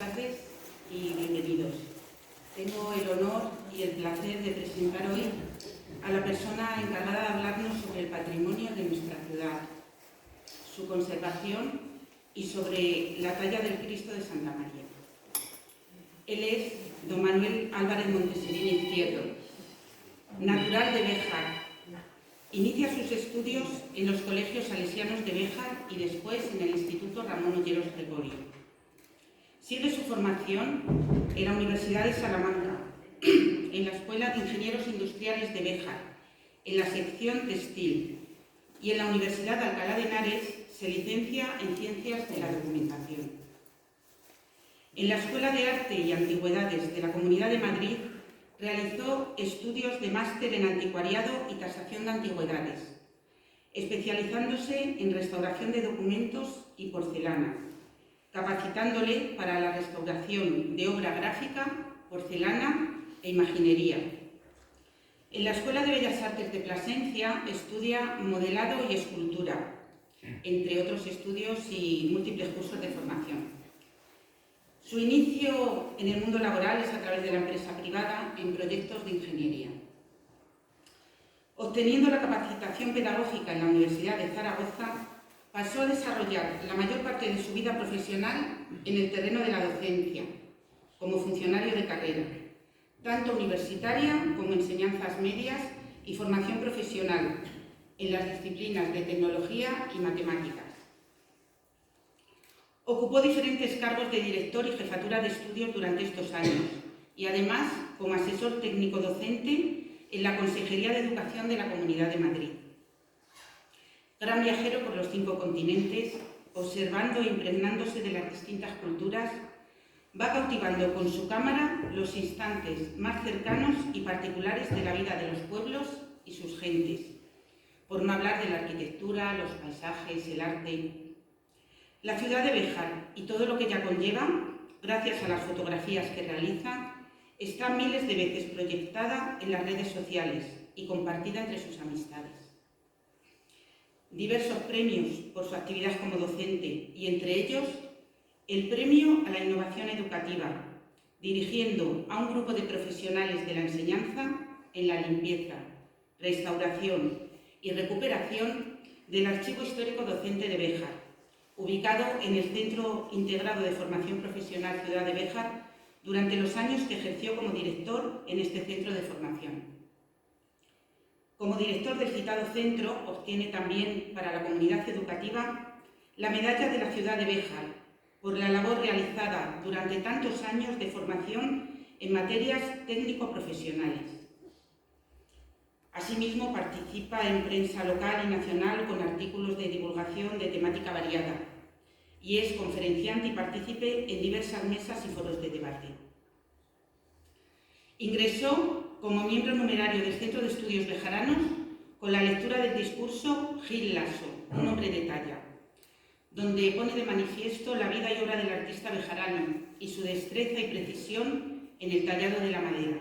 Buenas tardes y bienvenidos. Tengo el honor y el placer de presentar hoy a la persona encargada de hablarnos sobre el patrimonio de nuestra ciudad, su conservación y sobre la talla del Cristo de Santa María. Él es don Manuel Álvarez Monteserín Izquierdo, natural de Béjar. Inicia sus estudios en los colegios salesianos de Béjar y después en el Instituto Ramón Olleros Gregorio. Sigue su formación en la Universidad de Salamanca, en la Escuela de Ingenieros Industriales de Béjar, en la sección textil, y en la Universidad de Alcalá de Henares se licencia en Ciencias de la Documentación. En la Escuela de Arte y Antigüedades de la Comunidad de Madrid realizó estudios de máster en anticuariado y tasación de antigüedades, especializándose en restauración de documentos y porcelana, capacitándole para la restauración de obra gráfica, porcelana e imaginería. En la Escuela de Bellas Artes de Plasencia estudia modelado y escultura, entre otros estudios y múltiples cursos de formación. Su inicio en el mundo laboral es a través de la empresa privada en proyectos de ingeniería. Obteniendo la capacitación pedagógica en la Universidad de Zaragoza, pasó a desarrollar la mayor parte de su vida profesional en el terreno de la docencia, como funcionario de carrera, tanto universitaria como enseñanzas medias y formación profesional en las disciplinas de tecnología y matemáticas. Ocupó diferentes cargos de director y jefatura de estudios durante estos años y además como asesor técnico docente en la Consejería de Educación de la Comunidad de Madrid. Gran viajero por los 5 continentes, observando e impregnándose de las distintas culturas, va cautivando con su cámara los instantes más cercanos y particulares de la vida de los pueblos y sus gentes, por no hablar de la arquitectura, los paisajes, el arte. La ciudad de Béjar y todo lo que ella conlleva, gracias a las fotografías que realiza, está miles de veces proyectada en las redes sociales y compartida entre sus amistades. Diversos premios por su actividad como docente y entre ellos el premio a la innovación educativa, dirigiendo a un grupo de profesionales de la enseñanza en la limpieza, restauración y recuperación del Archivo Histórico Docente de Béjar, ubicado en el Centro Integrado de Formación Profesional Ciudad de Béjar durante los años que ejerció como director en este centro de formación. Como director del citado centro, obtiene también para la comunidad educativa la medalla de la ciudad de Béjar por la labor realizada durante tantos años de formación en materias técnico-profesionales. Asimismo, participa en prensa local y nacional con artículos de divulgación de temática variada y es conferenciante y partícipe en diversas mesas y foros de debate. Ingresó como miembro numerario del Centro de Estudios Bejaranos con la lectura del discurso Gil Lasso, un hombre de talla, donde pone de manifiesto la vida y obra del artista bejarano y su destreza y precisión en el tallado de la madera.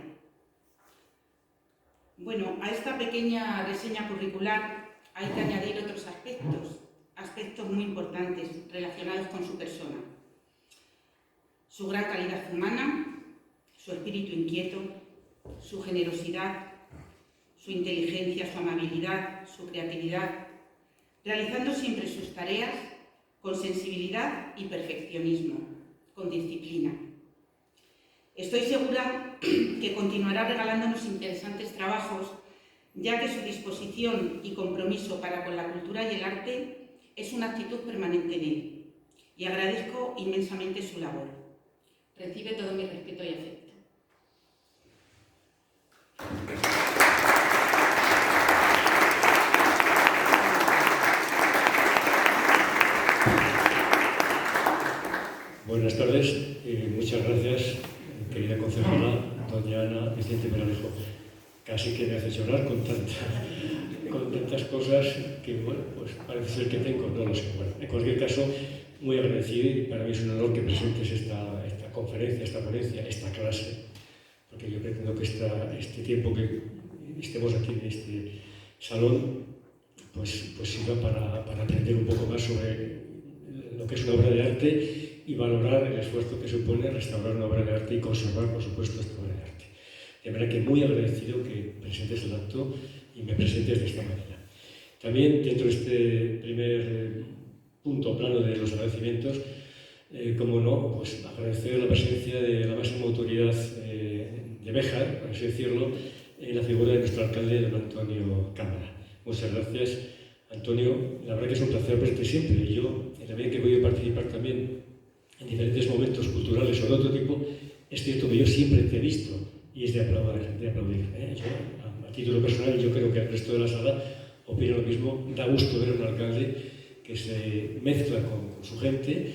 Bueno, a esta pequeña reseña curricular hay que añadir otros aspectos muy importantes relacionados con su persona. Su gran calidad humana, su espíritu inquieto, su generosidad, su inteligencia, su amabilidad, su creatividad, realizando siempre sus tareas con sensibilidad y perfeccionismo, con disciplina. Estoy segura que continuará regalándonos interesantes trabajos, ya que su disposición y compromiso para con la cultura y el arte es una actitud permanente en él, y agradezco inmensamente su labor. Recibe todo mi respeto y afecto. Buenas tardes y muchas gracias, querida concejala, doña Ana Vicente Peralejo. Casi que me hace llorar con tantas cosas que, bueno, pues parece ser que tengo, no lo sé. Bueno, en cualquier caso, muy agradecido y para mí es un honor que presentes esta conferencia, esta ponencia, esta clase, porque yo pretendo que este tiempo que estemos aquí en este salón pues sirva para aprender un poco más sobre lo que es una obra de arte y valorar el esfuerzo que supone restaurar una obra de arte y conservar, por supuesto, esta obra de arte. De manera que muy agradecido que presentes el acto y me presentes de esta manera. También, dentro de este primer punto plano de los agradecimientos, como no, pues agradecer la presencia de la máxima autoridad de Béjar, por así decirlo, en la figura de nuestro alcalde, don Antonio Cámara. Muchas gracias, Antonio. La verdad que es un placer verte siempre. Y yo, en la medida que voy a participar también en diferentes momentos culturales o de otro tipo, es cierto que yo siempre te he visto y es de aplaudir. Yo, a título personal, yo creo que el resto de la sala opina lo mismo. Da gusto ver a un alcalde que se mezcla con su gente,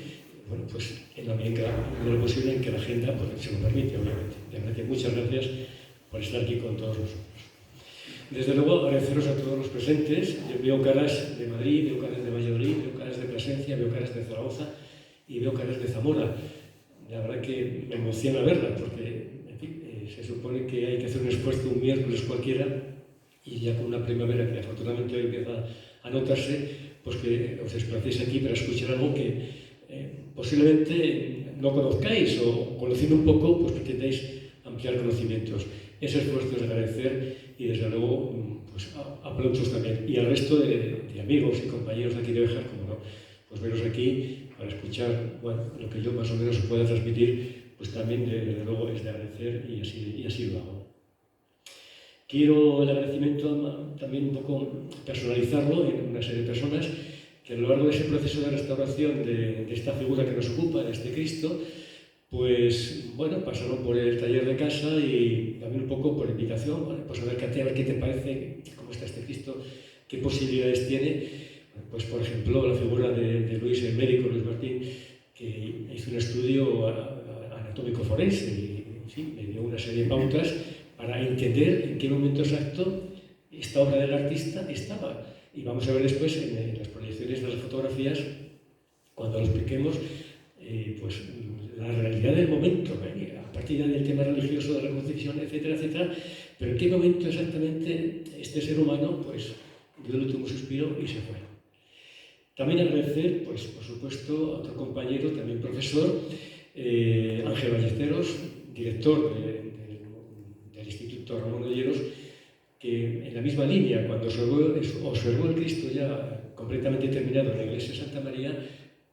bueno, pues en la medida de lo posible en que la agenda pues, se lo permite, obviamente. De verdad que muchas gracias por estar aquí con todos nosotros. Desde luego, agradeceros a todos los presentes. Yo veo caras de Madrid, veo caras de Valladolid, veo caras de Plasencia, veo caras de Zaragoza y veo caras de Zamora. La verdad que me emociona verlas, porque en fin, se supone que hay que hacer un esfuerzo un miércoles cualquiera y ya con una primavera que afortunadamente hoy empieza a notarse, pues que os desplacéis aquí para escuchar algo que posiblemente no conozcáis o conociendo un poco, pues pretendáis ampliar conocimientos. Ese esfuerzo es de agradecer y desde luego pues, aplausos también. Y al resto de amigos y compañeros de aquí de Béjar, como no, pues veros aquí para escuchar bueno, lo que yo más o menos os pueda transmitir, pues también desde luego es de agradecer y así lo hago. Quiero el agradecimiento también un poco personalizarlo en una serie de personas que a lo largo de ese proceso de restauración de esta figura que nos ocupa, de este Cristo, pues bueno, pasaron por el taller de casa y también un poco por invitación, bueno, pues a ver qué te parece, cómo está este Cristo, qué posibilidades tiene. Pues por ejemplo, la figura de Luis, el médico Luis Martín, que hizo un estudio anatómico forense y en fin, me dio una serie de pautas para entender en qué momento exacto esta obra del artista estaba. Y vamos a ver después en las proyecciones de las fotografías, cuando lo expliquemos, pues la realidad del momento, a partir ya del tema religioso de la crucifixión, etcétera, etcétera, pero en qué momento exactamente este ser humano pues dio el último suspiro y se fue. También agradecer, pues por supuesto, a otro compañero, también profesor, Ángel Ballesteros, director del Instituto Ramón Olleros, que en la misma línea, cuando observó el Cristo ya completamente terminado en la iglesia de Santa María,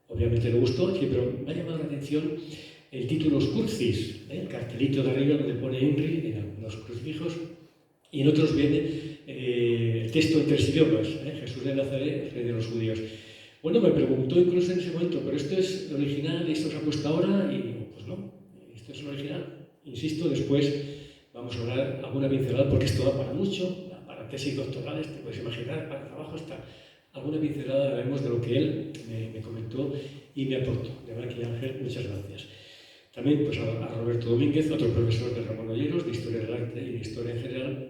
obviamente le gustó, pero me ha llamado la atención el título Crucis, el cartelito de arriba donde pone INRI en algunos crucifijos, y en otros viene el texto en 3 idiomas, Jesús de Nazaret, rey de los judíos. Bueno, me preguntó incluso en ese momento, ¿pero esto es original, esto se ha puesto ahora? Y digo, pues no, esto es original. Insisto, después vamos a hablar alguna pincelada, porque esto da para mucho, para tesis doctorales, te puedes imaginar, para trabajo hasta alguna pincelada haremos de lo que él me comentó y me aportó. De verdad que Ángel, muchas gracias. También pues, a Roberto Domínguez, otro profesor de Ramón Olleros, de Historia del Arte y de Historia en general,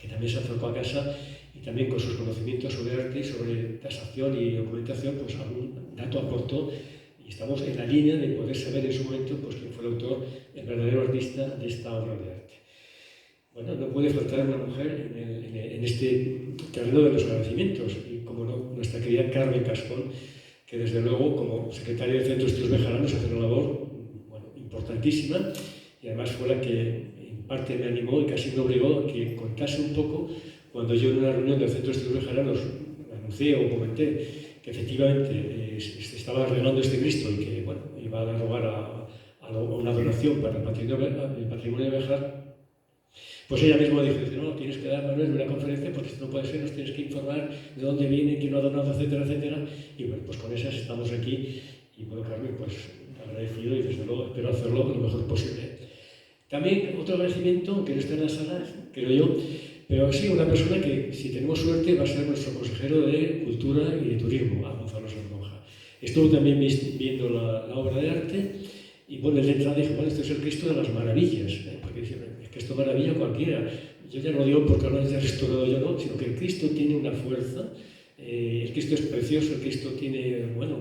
que también se acercó a casa y también con sus conocimientos sobre arte y sobre tasación y documentación, pues algún dato aportó y estamos en la línea de poder saber en su momento pues, quién fue el autor, el verdadero artista de esta obra de arte. Bueno, no puede faltar una mujer en este terreno de los agradecimientos y, como no, nuestra querida Carmen Cascón, que desde luego como secretaria del Centro de Estudios Bejaranos hace una labor bueno, importantísima y además fue la que en parte me animó y casi me obligó a que contase un poco cuando yo en una reunión del Centro de Estudios Bejaranos anuncié o comenté que efectivamente se estaba arreglando este Cristo y que bueno, iba a dar lugar a una donación para el patrimonio de Béjar. Pues ella misma dijo, no, tienes que dar, Manuel, una conferencia porque esto no puede ser, nos tienes que informar de dónde viene, quién lo ha donado, etcétera, etcétera. Y bueno, pues con esas estamos aquí y bueno, Carmen, pues agradecido y desde luego espero hacerlo lo mejor posible. También otro agradecimiento, aunque no esté en la sala, creo yo, pero sí una persona que si tenemos suerte va a ser nuestro consejero de Cultura y de Turismo, a Gonzalo Santonja. Estuvo también viendo la obra de arte y bueno, el de entrada dijo, bueno, este es el Cristo de las Maravillas, porque dice, que esto maravilla cualquiera. Yo ya no digo porque lo haya restaurado yo, no, sino que el Cristo tiene una fuerza, el Cristo es precioso, el Cristo tiene, bueno,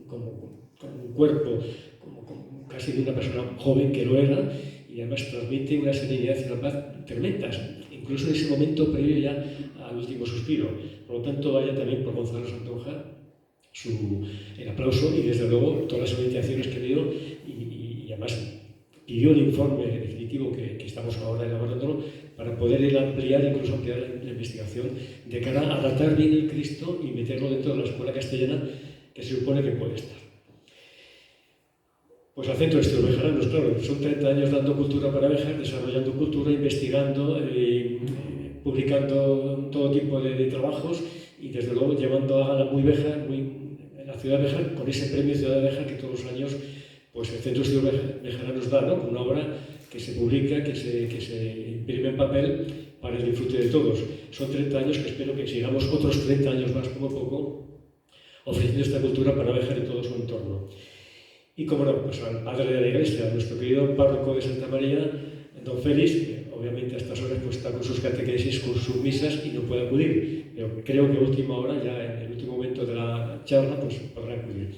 como un cuerpo, como casi de una persona joven que lo era, y además transmite una serenidad y una paz tremendas, incluso en ese momento previo ya al último suspiro. Por lo tanto, vaya también por Gonzalo Santonja el aplauso y desde luego todas las orientaciones que dio y además pidió el informe definitivo que estamos ahora elaborándolo para poder ampliar, incluso ampliar la investigación de cara a adaptar bien el Cristo y meterlo dentro de la escuela castellana que se supone que puede estar. Pues al Centro de Estudios Bejaranos, claro, son 30 años dando cultura para Béjar, desarrollando cultura, investigando, publicando todo tipo de trabajos y desde luego llevando a la la ciudad de Béjar con ese premio Ciudad de Béjar que todos los años pues el Centro de Estudios Bejaranos da, ¿no? Con una obra que se publica, que se imprime en papel para el disfrute de todos. Son 30 años que espero que sigamos otros 30 años más, poco a poco, ofreciendo esta cultura para Béjar y todo su entorno. Y como no, pues al padre de la Iglesia, a nuestro querido párroco de Santa María, don Félix, que obviamente a estas horas pues, está con sus catequesis, con sus misas y no puede acudir, pero creo que a última hora, ya en el último momento de la charla, pues podrá acudir.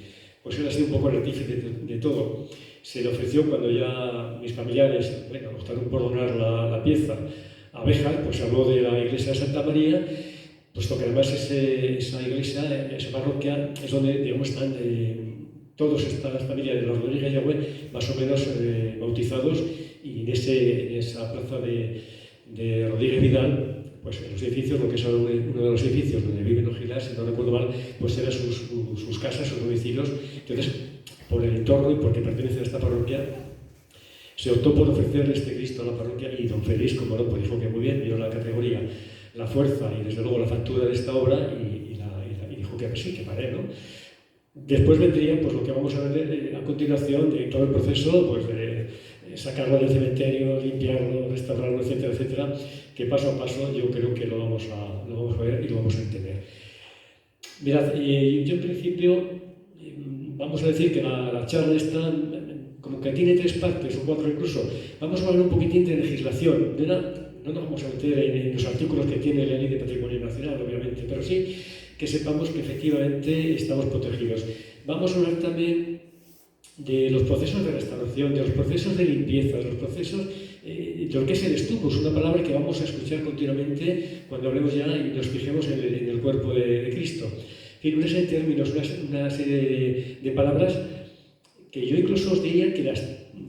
Pues él ha sido un poco el artífice de todo. Se le ofreció cuando ya mis familiares optaron por donar la pieza a Béjar, pues habló de la iglesia de Santa María, puesto que además esa iglesia, esa parroquia, es donde digamos, están todas estas familias de los Rodríguez Yagüe más o menos bautizados y en esa plaza de Rodríguez Vidal, pues en los edificios, lo que es uno de los edificios donde viven los Gilás, si no recuerdo mal, pues eran sus casas, sus domicilios. Entonces, por el entorno y porque pertenece a esta parroquia, se optó por ofrecerle este Cristo a la parroquia y don Félix, como no, pues dijo que muy bien, vio la categoría, la fuerza y desde luego la factura de esta obra y dijo que sí, que para él, ¿no? Después vendría pues, lo que vamos a ver a continuación de todo el proceso, pues de sacarlo del cementerio, limpiarlo, restaurarlo, etcétera, etcétera, que paso a paso yo creo que lo vamos a ver y lo vamos a entender. Mirad, yo en principio vamos a decir que la charla está como que tiene 3 partes o 4 incluso. Vamos a hablar un poquitín de legislación. No nos vamos a meter en los artículos que tiene la Ley de Patrimonio Nacional, obviamente, pero sí que sepamos que efectivamente estamos protegidos. Vamos a hablar también de los procesos de restauración, de los procesos de limpieza, de los procesos de lo que es el estuco. Es una palabra que vamos a escuchar continuamente cuando hablemos ya y nos fijemos en el cuerpo de Cristo. En fin, una serie de términos, una serie de palabras que yo incluso os diría que las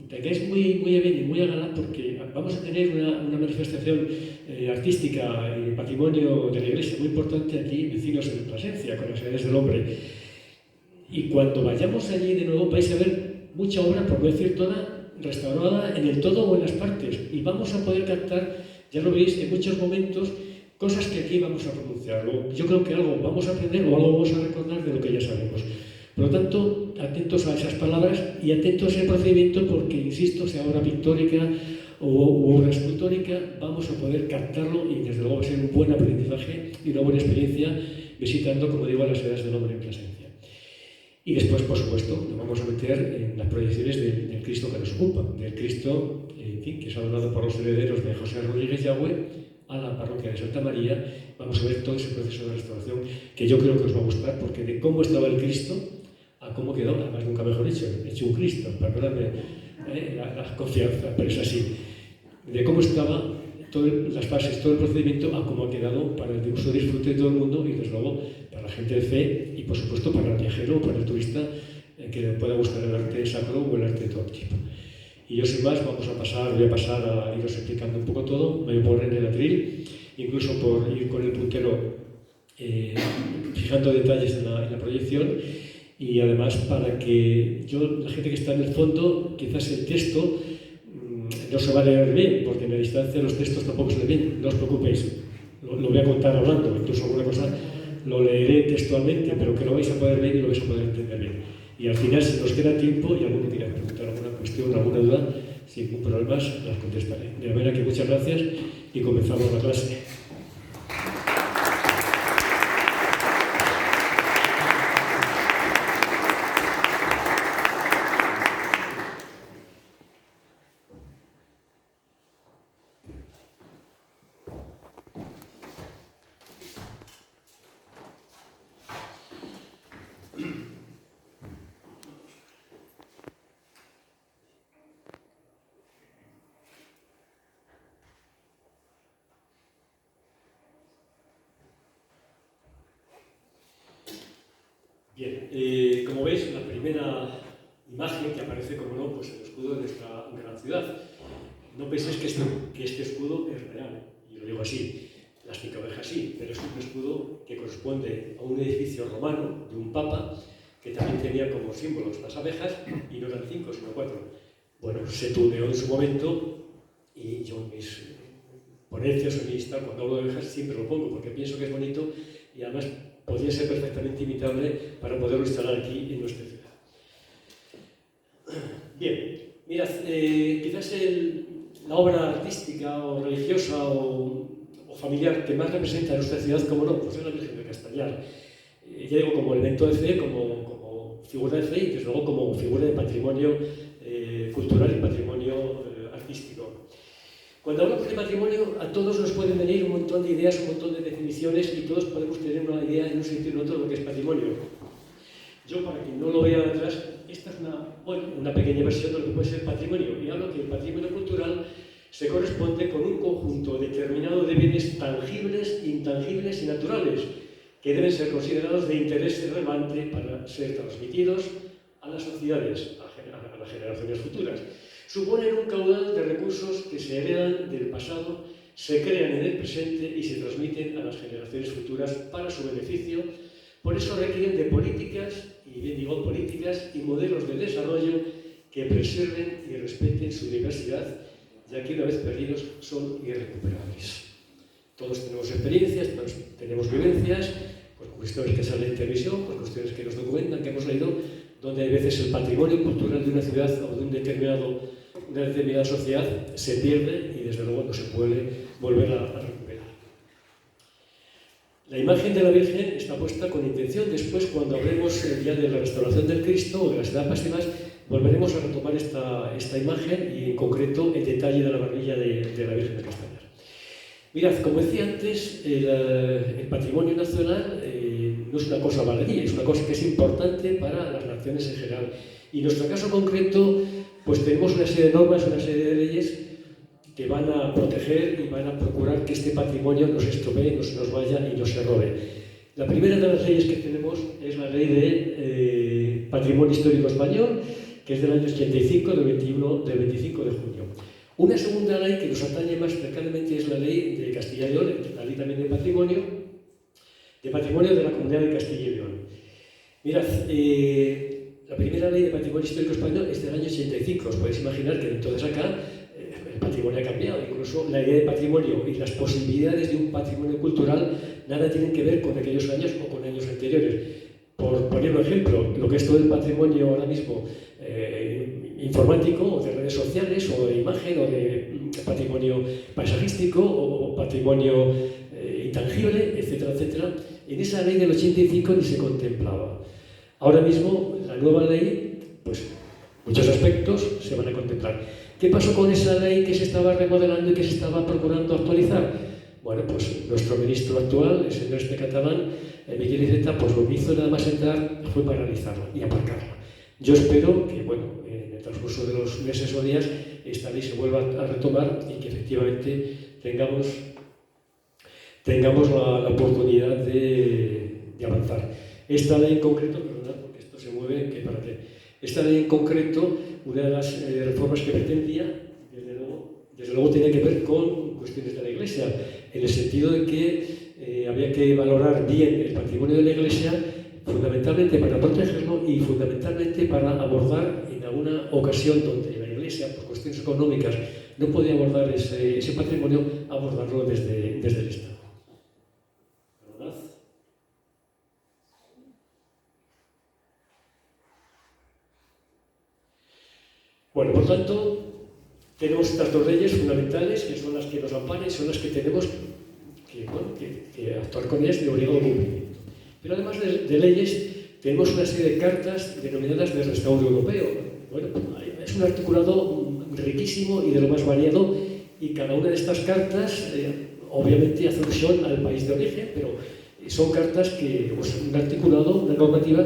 tengáis muy a bien y muy a gala porque vamos a tener una manifestación artística y de patrimonio de la Iglesia muy importante aquí, vecinos en Plasencia, con las edades del hombre. Y cuando vayamos allí de nuevo vais a ver mucha obra, por no decir toda, restaurada en el todo o en las partes. Y vamos a poder captar, ya lo veis, en muchos momentos, cosas que aquí vamos a pronunciar. Yo creo que algo vamos a aprender o algo vamos a recordar de lo que ya sabemos. Por lo tanto, atentos a esas palabras y atentos a ese procedimiento porque, insisto, sea obra pictórica o obra escultórica, vamos a poder captarlo y desde luego va a ser un buen aprendizaje y una buena experiencia visitando, como digo, las edades del hombre en Plasencia. Y después, por supuesto, nos vamos a meter en las proyecciones del Cristo que nos ocupa, del Cristo en fin, que es donado por los herederos de José Rodríguez Yagüe a la parroquia de Santa María. Vamos a ver todo ese proceso de restauración que yo creo que os va a gustar, porque de cómo estaba el Cristo a cómo quedó, además nunca mejor dicho, hecho un Cristo, perdóname la confianza, pero es así, de cómo estaba todas las fases, todo el procedimiento a cómo ha quedado para el uso y disfrute de todo el mundo y desde luego para la gente de fe y por supuesto para el viajero o para el turista que le pueda gustar el arte sacro o el arte de todo tipo. Y yo sin más voy a pasar a iros explicando un poco todo, me voy a poner en el atril, incluso por ir con el puntero fijando detalles en la proyección y además para que la gente que está en el fondo, quizás el texto no se va a leer bien, porque en la distancia los textos tampoco se leen bien, no os preocupéis, lo voy a contar hablando, incluso alguna cosa lo leeré textualmente, pero que lo vais a poder ver y lo vais a poder entender bien. Y al final, si nos queda tiempo y alguno quiera preguntar alguna cuestión, alguna duda, sin ningún problema las contestaré. De manera que muchas gracias y comenzamos la clase. Bien, como veis, la primera imagen que aparece, como no, pues el escudo de nuestra gran ciudad. No penséis que este escudo es real, y lo digo así, las 5 abejas sí, pero es un escudo que corresponde a un edificio romano de un papa que también tenía como símbolos las abejas, y no eran 5, sino 4. Bueno, se tuneó en su momento, y yo en mis ponencias o en mi Instagram, cuando hablo de abejas, siempre lo pongo, porque pienso que es bonito y además podría ser perfectamente imitable para poderlo instalar aquí en nuestra ciudad. Bien, mirad, quizás la obra artística o religiosa o familiar que más representa a nuestra ciudad, como no, pues es la Virgen de Castañar. Ya digo, como elemento de fe, como figura de fe y desde luego como figura de patrimonio cultural y patrimonio artístico. Cuando hablamos de patrimonio, a todos nos pueden venir un montón de ideas, un montón de definiciones, y todos podemos tener una idea en un sentido o en otro de lo que es patrimonio. Yo, para quien no lo vea detrás, esta es una pequeña versión de lo que puede ser patrimonio, y hablo que el patrimonio cultural se corresponde con un conjunto determinado de bienes tangibles, intangibles y naturales, que deben ser considerados de interés relevante para ser transmitidos a las sociedades, a las generaciones futuras. Suponen un caudal de recursos que se heredan del pasado, se crean en el presente y se transmiten a las generaciones futuras para su beneficio. Por eso requieren de políticas, y bien digo políticas, y modelos de desarrollo que preserven y respeten su diversidad, ya que una vez perdidos son irrecuperables. Todos tenemos experiencias, todos tenemos vivencias, pues cuestiones que salen en televisión, pues cuestiones que nos documentan, que hemos leído, donde a veces el patrimonio cultural de una ciudad o de una determinada sociedad se pierde y desde luego no se puede volver a recuperar. La imagen de la Virgen está puesta con intención. Después, cuando hablemos ya de la restauración del Cristo o de las etapas y demás, volveremos a retomar esta imagen y en concreto el detalle de la barbilla de la Virgen de Castañar. Mirad, como decía antes, el patrimonio nacional no es una cosa baladí, es una cosa que es importante para las naciones en general. Y en nuestro caso concreto, pues tenemos una serie de normas, una serie de leyes que van a proteger y van a procurar que este patrimonio no se estropee, no se nos vaya y no se robe. La primera de las leyes que tenemos es la ley de Patrimonio Histórico Español, que es del año 85, del 25 de junio. Una segunda ley que nos atañe más cercanamente es la ley de Castilla y León, la ley también de patrimonio de la Comunidad de Castilla y León. Mirad, la primera ley de patrimonio histórico español es del año 85. Os podéis imaginar que entonces acá el patrimonio ha cambiado. Incluso la idea de patrimonio y las posibilidades de un patrimonio cultural nada tienen que ver con aquellos años o con años anteriores. Por poner un ejemplo, lo que es todo el patrimonio ahora mismo informático, o de redes sociales, o de imagen, o de patrimonio paisajístico, o patrimonio intangible, etcétera, etcétera, en esa ley del 85 ni se contemplaba. Ahora mismo, la nueva ley, pues muchos aspectos se van a contemplar. ¿Qué pasó con esa ley que se estaba remodelando y que se estaba procurando actualizar? Bueno, pues nuestro ministro actual, el señor Catalán, Miquel Iceta, pues lo que hizo nada más entrar fue paralizarla y aparcarla. Yo espero que, bueno, en el transcurso de los meses o días, esta ley se vuelva a retomar y que efectivamente tengamos la oportunidad de avanzar. Esta ley en concreto, perdonad porque esto se mueve, que para qué. Esta ley en concreto, una de las reformas que pretendía, desde luego tenía que ver con cuestiones de la Iglesia, en el sentido de que había que valorar bien el patrimonio de la Iglesia, fundamentalmente para protegerlo y fundamentalmente para abordar en alguna ocasión donde la Iglesia, por cuestiones económicas, no podía abordar ese patrimonio, abordarlo desde el Estado. ¿Verdad? Bueno, por tanto, tenemos estas dos leyes fundamentales, que son las que nos amparan y son las que tenemos que actuar con ellas de obligado cumplimiento. Pero además de leyes, tenemos una serie de cartas denominadas de restauro europeo. Bueno, es un articulado riquísimo y de lo más variado, y cada una de estas cartas obviamente hace alusión al país de origen, pero son cartas que, pues, un articulado, una normativa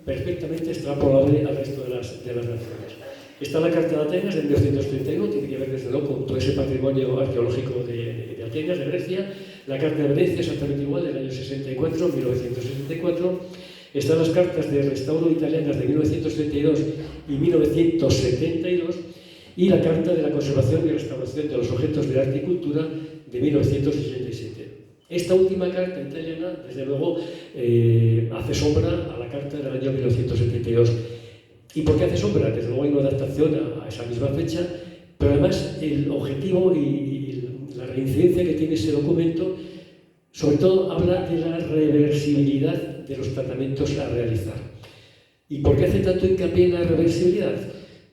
perfectamente extrapolable al resto de las naciones. Está la Carta de Atenas de 1931, tiene que ver desde luego con todo ese patrimonio arqueológico de Atenas, de Grecia. La Carta de Venecia, exactamente igual, del año 64, 1964. Están las cartas de restauro italianas de 1932 y 1972 y la Carta de la Conservación y Restauración de los Objetos de Arte y Cultura de 1987. Esta última carta italiana, desde luego, hace sombra a la carta del año 1972. ¿Y por qué hace sombra? Desde luego hay una adaptación a esa misma fecha, pero además el objetivo y la reincidencia que tiene ese documento, sobre todo habla de la reversibilidad de los tratamientos a realizar. ¿Y por qué hace tanto hincapié en la reversibilidad?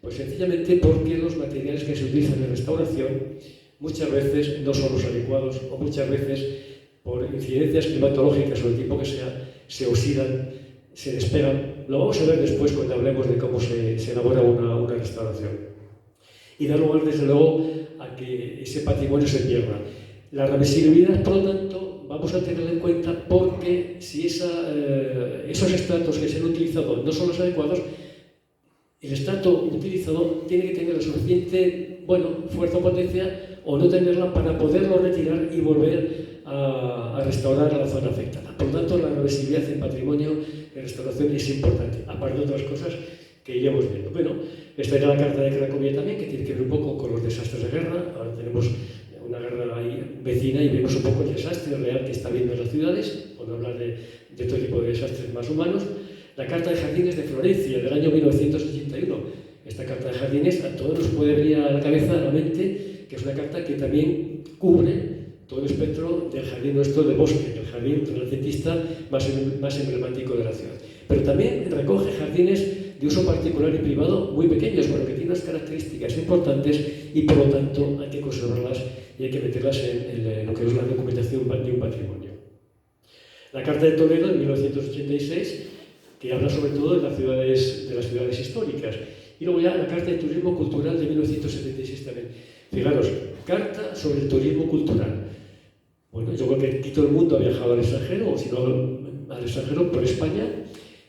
Pues sencillamente porque los materiales que se utilizan en restauración muchas veces no son los adecuados o muchas veces por incidencias climatológicas o el tiempo que sea, se oxidan, se despegan. Lo vamos a ver después cuando hablemos de cómo se elabora una restauración. Y da lugar, desde luego, a que ese patrimonio se pierda. La reversibilidad, por lo tanto, vamos a tenerla en cuenta porque si esos estratos que se han utilizado no son los adecuados, el estrato utilizado tiene que tener la suficiente fuerza o potencia o no tenerla para poderlo retirar y volver a restaurar a la zona afectada. Por lo tanto, la reversibilidad en patrimonio de restauración es importante, aparte de otras cosas que iremos viendo. Bueno, esta era la carta de Cracovia también, que tiene que ver un poco con los desastres de guerra. Ahora tenemos una guerra ahí vecina y vemos un poco el desastre real que está habiendo en las ciudades, por no hablar de otro tipo de desastres más humanos. La Carta de Jardines de Florencia, del año 1981. Esta Carta de Jardines a todos nos puede venir a la cabeza, a la mente, que es una carta que también cubre todo el espectro del jardín nuestro de bosque, el jardín renacentista más emblemático de la ciudad. Pero también recoge jardines de uso particular y privado muy pequeños, pero que tienen unas características importantes y por lo tanto hay que conservarlas y hay que meterlas en lo que es la documentación de un patrimonio. La Carta de Toledo, de 1986, que habla sobre todo de las ciudades históricas. Y luego ya la Carta de Turismo Cultural de 1976 también. Fijaros, Carta sobre el turismo cultural. Bueno, yo creo que aquí todo el mundo ha viajado al extranjero, o si no al extranjero, por España.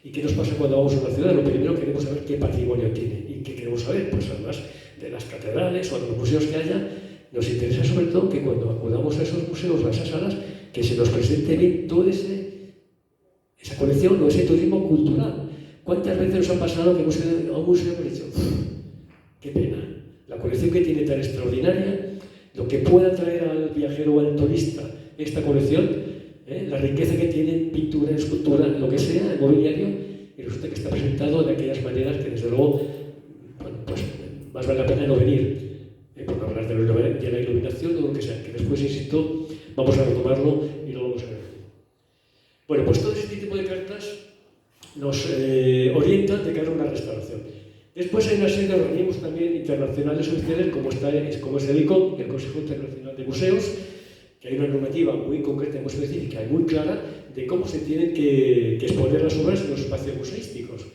¿Y qué nos pasa cuando vamos a una ciudad? Lo primero queremos saber qué patrimonio tiene. ¿Y qué queremos saber? Pues además de las catedrales o de los museos que haya, nos interesa sobre todo que cuando acudamos a esos museos, a esas salas, que se nos presente bien toda esa colección o ese turismo cultural. ¿Cuántas veces nos ha pasado que hemos ido a un museo y hemos dicho, qué pena, la colección que tiene tan extraordinaria, lo que pueda traer al viajero o al turista esta colección, la riqueza que tiene, pintura, escultura, lo que sea, el mobiliario, y resulta que está presentado de aquellas maneras que desde luego, pues más vale la pena no venir, por no hablar de la iluminación o lo que sea, que después, insisto, vamos a retomarlo y lo vamos a ver. Bueno, pues todo este tipo de cartas nos orientan de cara a una restauración. Después hay una serie de organismos también internacionales oficiales, como es el ICOM, el Consejo Internacional de Museos, que hay una normativa muy concreta, muy específica y muy clara de cómo se tienen que exponer las obras en los espacios museísticos.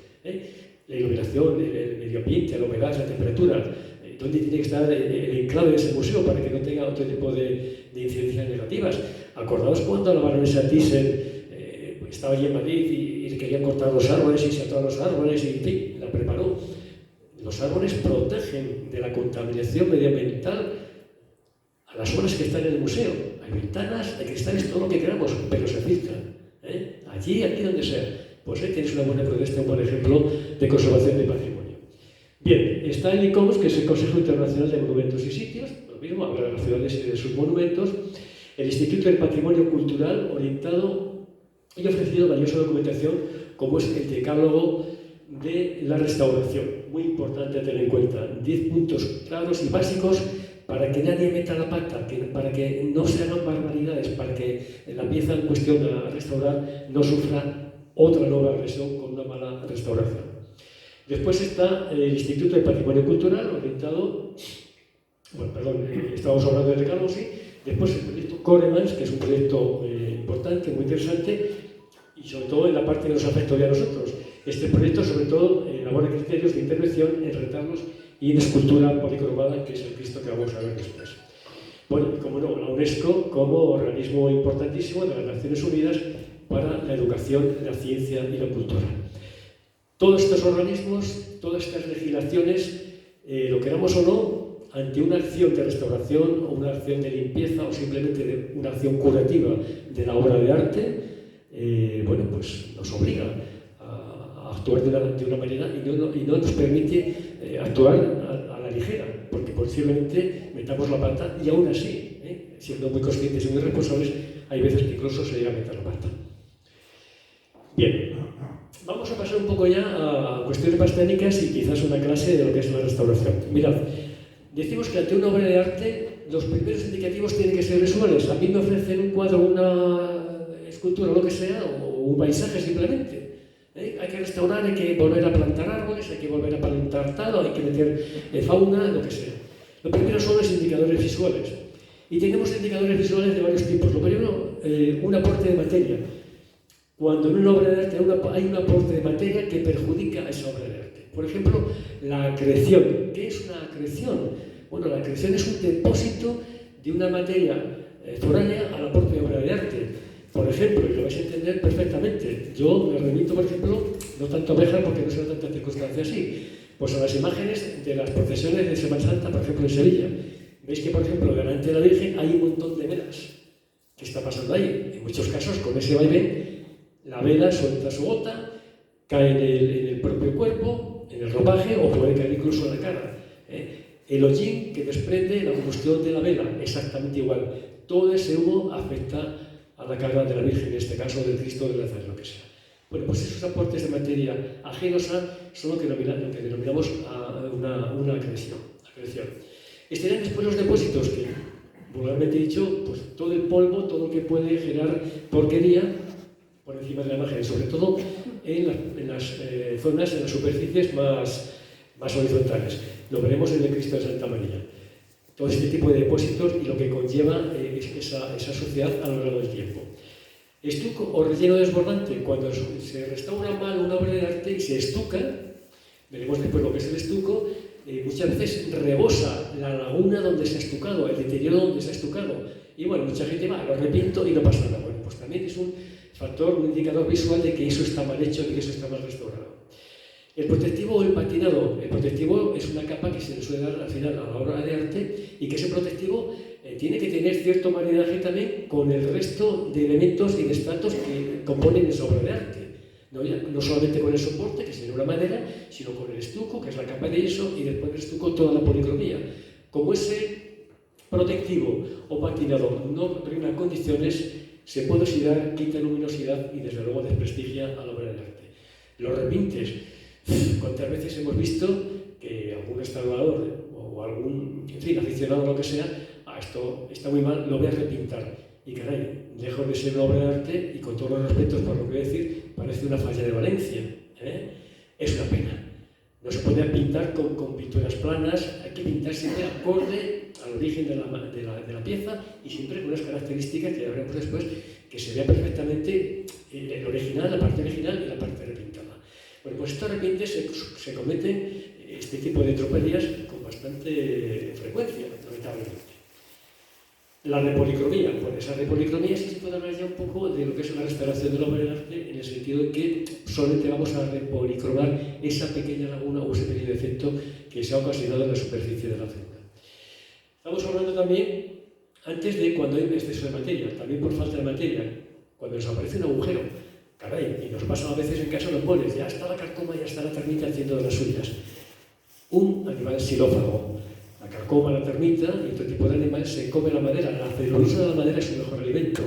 La iluminación, el medio ambiente, la humedad, la temperatura, dónde tiene que estar el enclave de ese museo para que no tenga otro tipo de incidencias negativas. Acordaos cuando la baronesa Thyssen estaba allí en Madrid y querían cortar los árboles y se ató a los árboles y en fin, la preparó. Los árboles protegen de la contaminación medioambiental a las obras que están en el museo. Hay ventanas, hay cristales, todo lo que queramos, pero se filtran. Allí, aquí donde sea. Pues ahí tienes una buena protesta, un buen ejemplo de conservación de patrimonio. Bien, está el ICOMOS, que es el Consejo Internacional de Monumentos y Sitios, lo mismo, habla de las ciudades y de sus monumentos. El Instituto del Patrimonio Cultural, orientado y ofrecido valiosa documentación, como es el decálogo de la restauración. Muy importante tener en cuenta 10 puntos claros y básicos para que nadie meta la pata, para que no se hagan barbaridades, para que la pieza en cuestión a restaurar no sufra otra nueva agresión con una mala restauración. Después está el Instituto de Patrimonio Cultural, orientado, estábamos hablando de decálogo, sí. Después el proyecto Coremans, que es un proyecto importante, muy interesante, y sobre todo en la parte que nos afecta hoy a nosotros. Este proyecto, sobre todo, elabora criterios de intervención en retablos y en escultura policromada, que es el Cristo que vamos a ver después. Bueno, y como no, la UNESCO como organismo importantísimo de las Naciones Unidas para la educación, la ciencia y la cultura. Todos estos organismos, todas estas legislaciones, lo queramos o no, ante una acción de restauración o una acción de limpieza o simplemente de una acción curativa de la obra de arte, pues nos obliga actuar de una manera y no nos permite actuar a la ligera, porque posiblemente metamos la pata y aún así, siendo muy conscientes y muy responsables, hay veces que incluso se llega a meter la pata. Bien, vamos a pasar un poco ya a cuestiones más técnicas y quizás una clase de lo que es la restauración. Mirad, decimos que ante una obra de arte los primeros indicativos tienen que ser visuales. A mí me ofrecen un cuadro, una escultura, lo que sea, o un paisaje simplemente. Hay que restaurar, hay que volver a plantar árboles, hay que volver a plantar tal, hay que meter fauna, lo que sea. Lo primero son los indicadores visuales. Y tenemos indicadores visuales de varios tipos. Lo primero, un aporte de materia. Cuando en una obra de arte hay un aporte de materia que perjudica a esa obra de arte. Por ejemplo, la acreción. ¿Qué es una acreción? Bueno, la acreción es un depósito de una materia foránea al aporte de obra de arte. Por ejemplo, y lo vais a entender perfectamente, yo me remito, por ejemplo, no tanto a Béjar porque no se da tanta circunstancia así, pues a las imágenes de las procesiones de Semana Santa, por ejemplo, en Sevilla. Veis que, por ejemplo, delante de la Virgen hay un montón de velas. ¿Qué está pasando ahí? En muchos casos, con ese vaivén, la vela suelta su gota, cae en el propio cuerpo, en el ropaje, o puede caer incluso en la cara. El hollín que desprende la combustión de la vela, exactamente igual. Todo ese humo afecta a la cara de la Virgen, en este caso del Cristo de Nazaret, lo que sea. Bueno, pues esos aportes de materia ajenos son lo que denominamos una acreción. Estarían después los depósitos, que vulgarmente dicho, pues todo el polvo, todo lo que puede generar porquería por encima de la imagen, sobre todo en las zonas, en las superficies más horizontales. Lo veremos en el Cristo de Santa María. Todo este tipo de depósitos y lo que conlleva esa suciedad a lo largo del tiempo. Estuco o relleno desbordante, cuando se restaura mal una obra de arte y se estuca, veremos después lo que es el estuco, muchas veces rebosa la laguna donde se ha estucado, el deterioro donde se ha estucado. Y bueno, mucha gente va, lo repinto y no pasa nada. Bueno, pues también es un factor, un indicador visual de que eso está mal hecho, de que eso está mal restaurado. El protectivo o el patinado. El protectivo es una capa que se le suele dar al final a la obra de arte y que ese protectivo tiene que tener cierto maridaje también con el resto de elementos y de estratos que componen esa obra de arte. No solamente con el soporte, que sería una madera, sino con el estuco, que es la capa de yeso, y después del estuco toda la policromía. Como ese protectivo o patinado no reúne condiciones, se puede oxidar, quita luminosidad y desde luego desprestigia a la obra de arte. Los repintes. ¿Cuántas veces hemos visto que algún restaurador o algún aficionado o lo que sea, esto está muy mal, lo voy a repintar? Y caray, lejos de ser una obra de arte, y con todos los respetos por lo que voy a decir, parece una falla de Valencia. Es una pena. No se puede pintar con pinturas planas, hay que pintar siempre acorde al origen de la pieza y siempre con unas características que ya veremos después, que se vea perfectamente el original, la parte original y la parte repintada. Bueno, pues estos repintes se cometen, este tipo de tropelías, con bastante frecuencia, lamentablemente. La repolicromía. Pues esa repolicromía sí se puede hablar ya un poco de lo que es la restauración de la obra de arte, en el sentido de que solamente vamos a repolicromar esa pequeña laguna o ese pequeño defecto que se ha ocasionado en la superficie de la célula. Estamos hablando también, antes de cuando hay un exceso de materia, también por falta de materia, cuando nos aparece un agujero. Caray, y nos pasa a veces en casa los moles, ya está la carcoma, ya está la termita haciendo de las suyas. Un animal xilófago. La carcoma, la termita y otro tipo de animales se come la madera. La celulosa de la madera es su mejor alimento.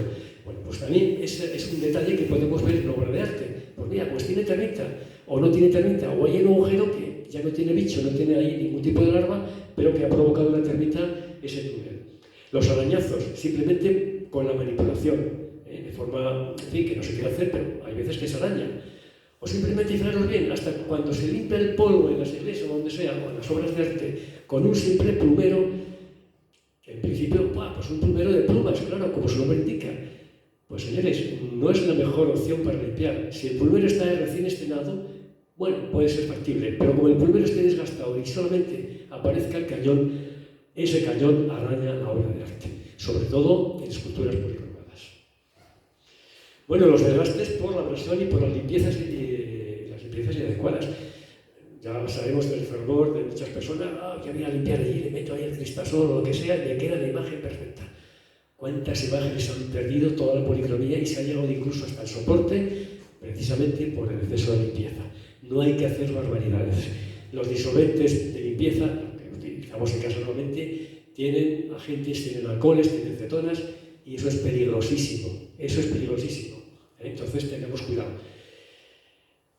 Bueno, pues también es un detalle que podemos ver en obra de arte. Pues mira, pues tiene termita, o no tiene termita, o hay un agujero que ya no tiene bicho, no tiene ahí ningún tipo de larva, pero que ha provocado la termita ese túnel. Los arañazos, simplemente con la manipulación. De forma, en fin, que no se quiere hacer, pero hay veces que se arañan. O simplemente, fijaros bien, hasta cuando se limpia el polvo en las iglesias o donde sea, o en las obras de arte, con un simple plumero, que en principio, pues un plumero de plumas, claro, como su nombre indica. Pues señores, no es la mejor opción para limpiar. Si el plumero está recién estrenado, bueno, puede ser factible, pero como el plumero esté desgastado y solamente aparezca el cañón, ese cañón araña la obra de arte, sobre todo en esculturas policromadas. Bueno, los desgastes por la abrasión y por las limpiezas inadecuadas. Ya sabemos del fervor de muchas personas, que voy a limpiar allí, le meto ahí el cristasol o lo que sea, y le queda la imagen perfecta. ¿Cuántas imágenes han perdido toda la policromía y se ha llegado incluso hasta el soporte, precisamente por el exceso de limpieza? no hay que hacer barbaridades. Los disolventes de limpieza, que utilizamos en casa normalmente, tienen agentes, tienen alcoholes, tienen cetonas, y eso es peligrosísimo. Eso es peligrosísimo. Entonces tengamos cuidado.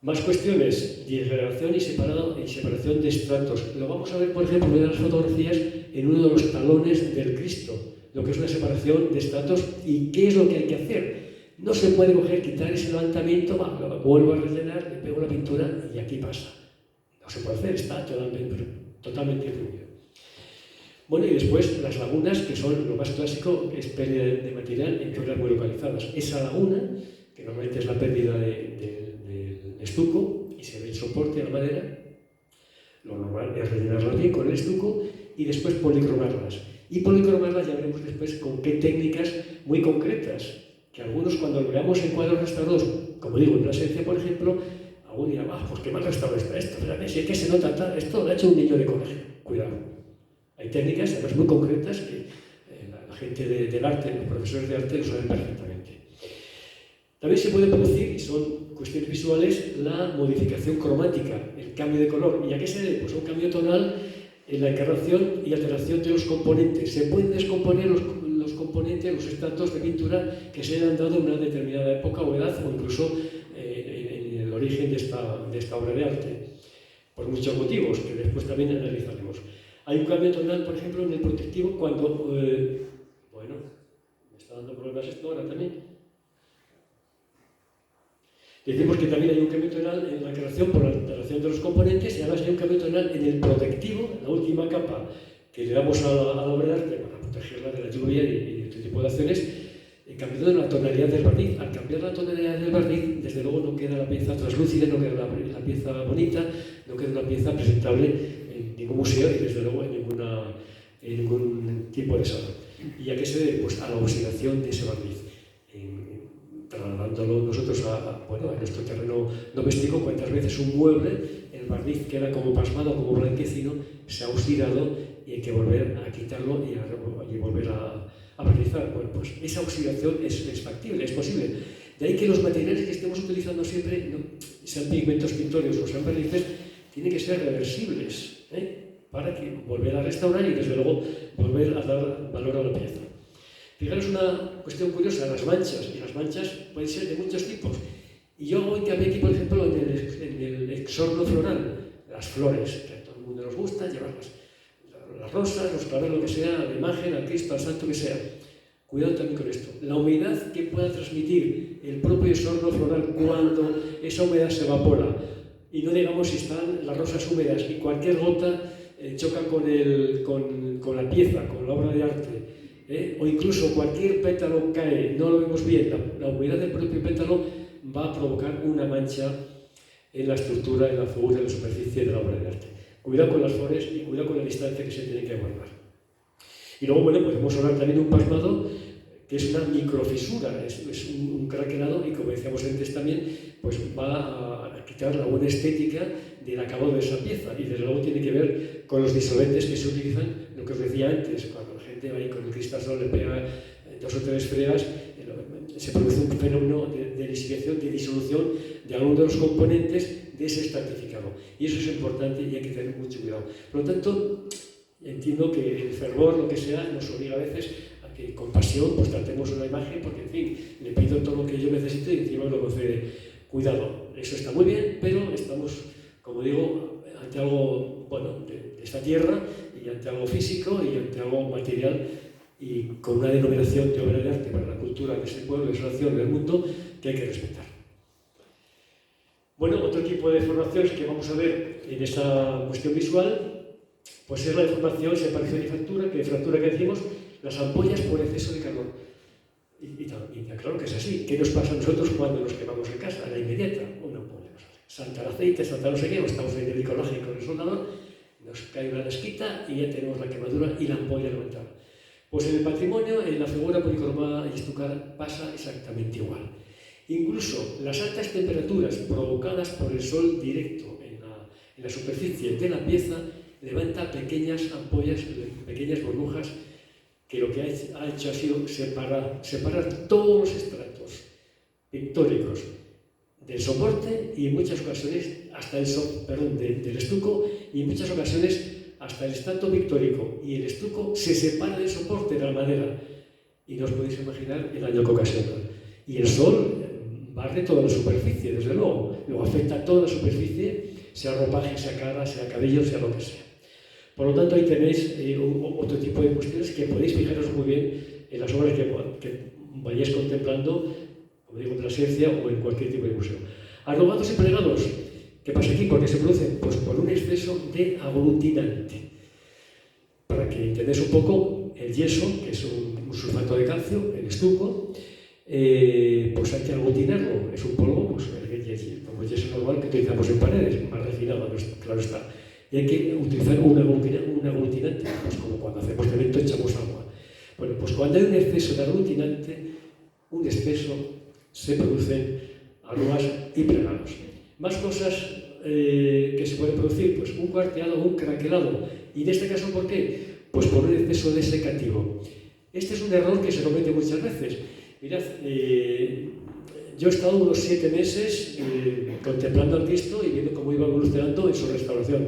Más cuestiones, disgregación y separación de estratos. Lo vamos a ver, por ejemplo, en las fotografías en uno de los talones del Cristo, lo que es una separación de estratos y qué es lo que hay que hacer. No se puede coger, quitar ese levantamiento, lo vuelvo a rellenar, le pego la pintura y aquí pasa. No se puede hacer, está totalmente prohibido. Bueno, y después las lagunas, que son lo más clásico, que es pérdida de material en zonas muy localizadas. Esa laguna, que normalmente es la pérdida del estuco, y se ve el soporte a la madera, lo normal es rellenarlas bien con el estuco y después policromarlas. Y policromarlas ya veremos después con qué técnicas muy concretas, que algunos cuando lo veamos en cuadros restaurados, como digo, en Plasencia, por ejemplo, algunos dirán, pues qué mal restaurado está esto, si es que se nota, esto lo ha hecho un niño de colegio. Cuidado. Hay técnicas, además muy concretas, que la gente del arte, los profesores de arte lo saben perfectamente. También se puede producir, y son cuestiones visuales, la modificación cromática, el cambio de color. ¿Y a qué se debe? Pues a un cambio tonal en la encarnación y alteración de los componentes. Se pueden descomponer los componentes, los estratos de pintura que se hayan dado en una determinada época o edad, o incluso en el origen de esta obra de arte, por muchos motivos que después también analizaremos. Hay un cambio tonal, por ejemplo, en el protectivo cuando, bueno, me está dando problemas esto ahora también. Decimos que también hay un cambio tonal en la creación por la alteración de los componentes y además hay un cambio tonal en el protectivo, la última capa que le damos a la obra de arte para protegerla de la lluvia y de este tipo de acciones, cambiando la tonalidad del barniz. Al cambiar la tonalidad del barniz, desde luego no queda la pieza translúcida, no queda la pieza bonita, no queda una pieza presentable en ningún museo y desde luego en ningún tipo de sala. ¿Y a qué se debe? Pues a la oxidación de ese barniz. Trasladándolo nosotros a nuestro terreno doméstico, cuántas veces un mueble, el barniz queda como pasmado, como blanquecino, se ha oxidado y hay que volver a quitarlo y volver a barnizar. Bueno, pues esa oxidación es factible, es posible. De ahí que los materiales que estemos utilizando siempre, sean pigmentos pictóricos o sean barnices, tienen que ser reversibles, para que volver a restaurar y desde luego volver a dar valor a la pieza. Fijaros una cuestión curiosa, las manchas, y las manchas pueden ser de muchos tipos. Y yo hago hincapié aquí, por ejemplo, en el exorno floral, las flores, que a todo el mundo nos gusta llevarlas. Las rosas, los claveles, lo que sea, la imagen, al Cristo, al santo que sea. Cuidado también con esto. La humedad que pueda transmitir el propio exorno floral cuando esa humedad se evapora. Y no digamos si están las rosas húmedas y cualquier gota choca con la pieza, con la obra de arte. O incluso cualquier pétalo cae, no lo vemos bien, la humedad del propio pétalo va a provocar una mancha en la estructura, en la figura, en la superficie de la obra de arte. Cuidado con las flores y cuidado con la distancia que se tiene que guardar. Y luego, bueno, podemos hablar también de un pasmado que es una microfisura, es un craquelado y, como decíamos antes también, pues va a quitar la buena estética del acabado de esa pieza y desde luego tiene que ver con los disolventes que se utilizan, lo que os decía antes, cuando la gente va ahí con el cristasol, le pega 2 o 3 fregas, se produce un fenómeno de lisificación, de disolución de algunos de los componentes de ese estratificado. Y eso es importante y hay que tener mucho cuidado. Por lo tanto, entiendo que el fervor, lo que sea, nos obliga a veces a que con pasión pues tratemos una imagen, porque en fin, le pido todo lo que yo necesito y encima lo concede. Cuidado, eso está muy bien, pero estamos, como digo, ante algo, bueno, de esta tierra y ante algo físico y ante algo material y con una denominación de obra de arte para la cultura de ese pueblo, de esa nación, del mundo, que hay que respetar. Bueno, otro tipo de formaciones que vamos a ver en esta cuestión visual, pues es la deformación, separación y fractura, que decimos, las ampollas por exceso de calor. Y claro que es así. ¿Qué nos pasa a nosotros cuando nos quemamos en casa? A la inmediata, una ampolla. Salta el aceite, salta no sé qué, o estamos en el ecológico con el soldador, nos cae una lasquita y ya tenemos la quemadura y la ampolla levantada. Pues en el patrimonio, en la figura policromada y estucada pasa exactamente igual. Incluso las altas temperaturas provocadas por el sol directo en la superficie de la pieza levanta pequeñas ampollas, pequeñas burbujas, que lo que ha hecho ha sido separar todos los estratos pictóricos del soporte y en muchas ocasiones hasta del estuco, y en muchas ocasiones hasta el estrato pictórico y el estuco se separa del soporte de la madera, y no os podéis imaginar el daño que ocasiona. Y el sol barre toda la superficie, desde luego afecta a toda la superficie, sea ropaje, sea cara, sea cabello, sea lo que sea. Por lo tanto, ahí tenéis otro tipo de cuestiones que podéis fijaros muy bien en las obras que vayáis contemplando, como digo, en la ciencia o en cualquier tipo de museo. Arrugados y plegados. ¿Qué pasa aquí? ¿Por qué se producen? Pues por un exceso de aglutinante. Para que entendáis un poco, el yeso, que es un sulfato de calcio, el estuco, pues hay que aglutinarlo. Es un polvo, pues como el yeso normal que utilizamos en paredes, más refinado, claro está. Y hay que utilizar un aglutinante, pues como cuando hacemos cemento echamos agua. Bueno, pues cuando hay un exceso de aglutinante, un exceso, se producen arrugas y plegados. Más cosas que se pueden producir, pues un cuarteado o un craquelado. Y en este caso, ¿por qué? Pues por un exceso de secativo. Este es un error que se comete muchas veces. Mirad, yo he estado unos 7 meses contemplando al Cristo y viendo cómo iba evolucionando en su restauración.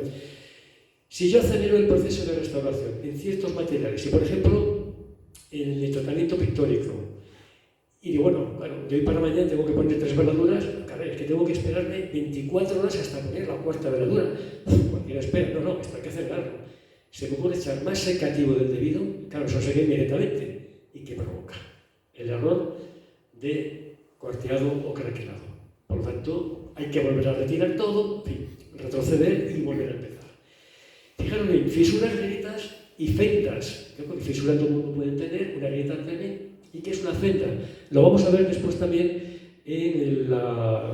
Si yo acelero el proceso de restauración en ciertos materiales, y por ejemplo, en el tratamiento pictórico, y digo, bueno, de hoy para mañana tengo que poner 3 veladuras, caray, es que tengo que esperarme 24 horas hasta poner la 4ª veladura. Cualquiera espera, no, esto hay que acelerarlo. Se me puede echar más secativo del debido, claro, eso se ve inmediatamente. ¿Y qué provoca? El error de cuarteado o craquelado. Por lo tanto, hay que volver a retirar todo, en fin, retroceder y volver a empezar. Fijaros bien, fisuras, grietas y fendas. Fisuras todo el mundo puede tener, una grieta también. ¿Y qué es una fenda? Lo vamos a ver después también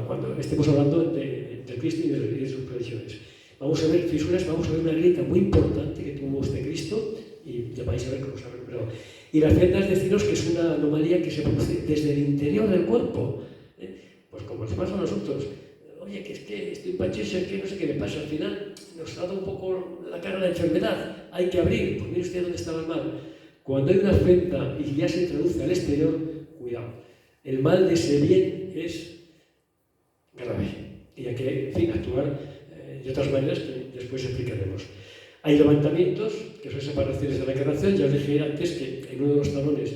cuando estemos hablando del Cristo y de sus predicciones. Vamos a ver fisuras, vamos a ver una grieta muy importante que tuvo este Cristo, y ya vais a ver cómo se ha recuperado. Y las fendas, deciros que es una anomalía que se produce desde el interior del cuerpo. Pues como nos pasa a nosotros. Oye, que es que estoy pachoso, es que no sé qué me pasa. Al final nos ha dado un poco la cara a la enfermedad. Hay que abrir. Pues mire usted dónde estaba el mal. Cuando hay una fenda y ya se introduce al exterior, cuidado. El mal de ese bien es grave. Y hay que, en fin, actuar de otras maneras que después explicaremos. Hay levantamientos, que son separaciones de la encarnación. Ya os dije antes que en uno de los talones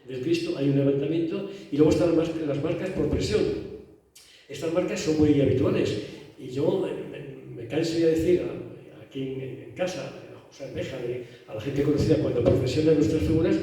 del Cristo hay un levantamiento, y luego están las marcas por presión. Estas marcas son muy habituales, y yo me canso de decir aquí en casa, o sea, a la gente conocida cuando profesiona nuestras figuras,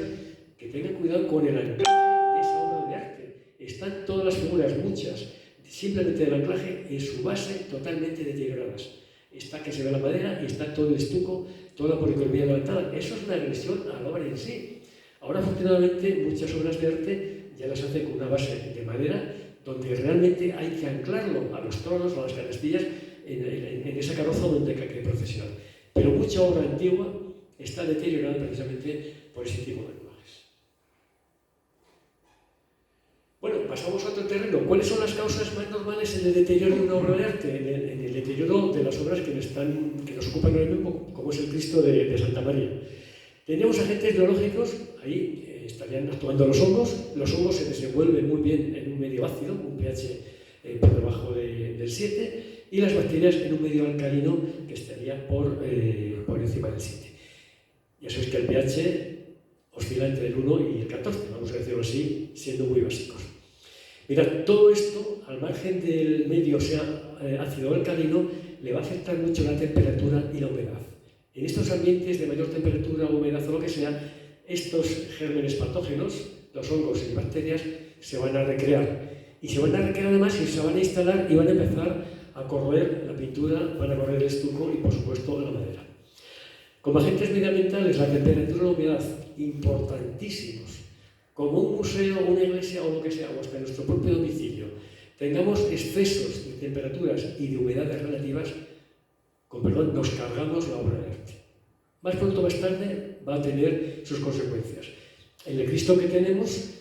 que tengan cuidado con el anclaje de esa obra de arte. Están todas las figuras, muchas, simplemente del anclaje en su base totalmente deterioradas. Está que se ve la madera y está todo el estuco, toda la policromía levantada. Eso es una agresión a la obra en sí. Ahora, afortunadamente, muchas obras de arte ya las hacen con una base de madera, donde realmente hay que anclarlo a los tronos, a las canastillas, en esa carroza donde hay que procesionar. Pero mucha obra antigua está deteriorada precisamente por ese tipo de lenguajes. Bueno, pasamos a otro terreno. ¿Cuáles son las causas más normales en el deterioro de una obra de arte? En el deterioro de las obras que nos ocupan ahora mismo, como es el Cristo de Santa María. Tenemos agentes biológicos, ahí estarían actuando los hongos se desenvuelven muy bien en un medio ácido, un pH por debajo del 7, y las bacterias en un medio alcalino que estaría por encima del 7. Ya sabéis que el pH oscila entre el 1 y el 14, vamos a decirlo así, siendo muy básicos. Mirad, todo esto, al margen del medio, sea ácido o alcalino, le va a afectar mucho la temperatura y la humedad. En estos ambientes de mayor temperatura, humedad o lo que sea, estos gérmenes patógenos, los hongos y bacterias, se van a recrear. Y se van a recrear además y se van a instalar y van a empezar a corroer la pintura, van a corroer el estuco y, por supuesto, la madera. Como agentes medioambientales, la temperatura y la humedad, importantísimos. Como un museo, una iglesia o lo que sea, o hasta nuestro propio domicilio, tengamos excesos de temperaturas y de humedades relativas, nos cargamos la obra de arte. Más pronto o más tarde va a tener sus consecuencias. En el Cristo que tenemos,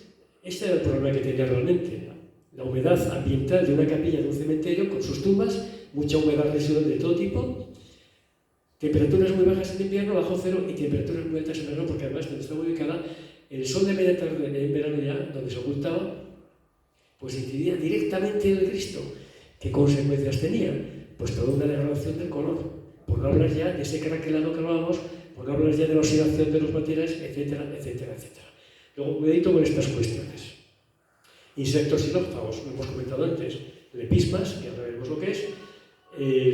este era el problema que tenía realmente. La humedad ambiental de una capilla de un cementerio con sus tumbas, mucha humedad residual de todo tipo, temperaturas muy bajas en invierno, bajo cero, y temperaturas muy altas en verano, porque además donde estaba ubicada, el sol de media tarde en verano ya, donde se ocultaba, pues incidía directamente en el Cristo. ¿Qué consecuencias tenía? Pues toda una degradación del color, por no hablar ya de ese craquelado que hablábamos, por no hablar ya de la oxidación de los materiales, etcétera, etcétera, etcétera. Luego, cuidadito con estas cuestiones. Insectos sinófagos, lo hemos comentado antes, lepismas, que ahora veremos lo que es,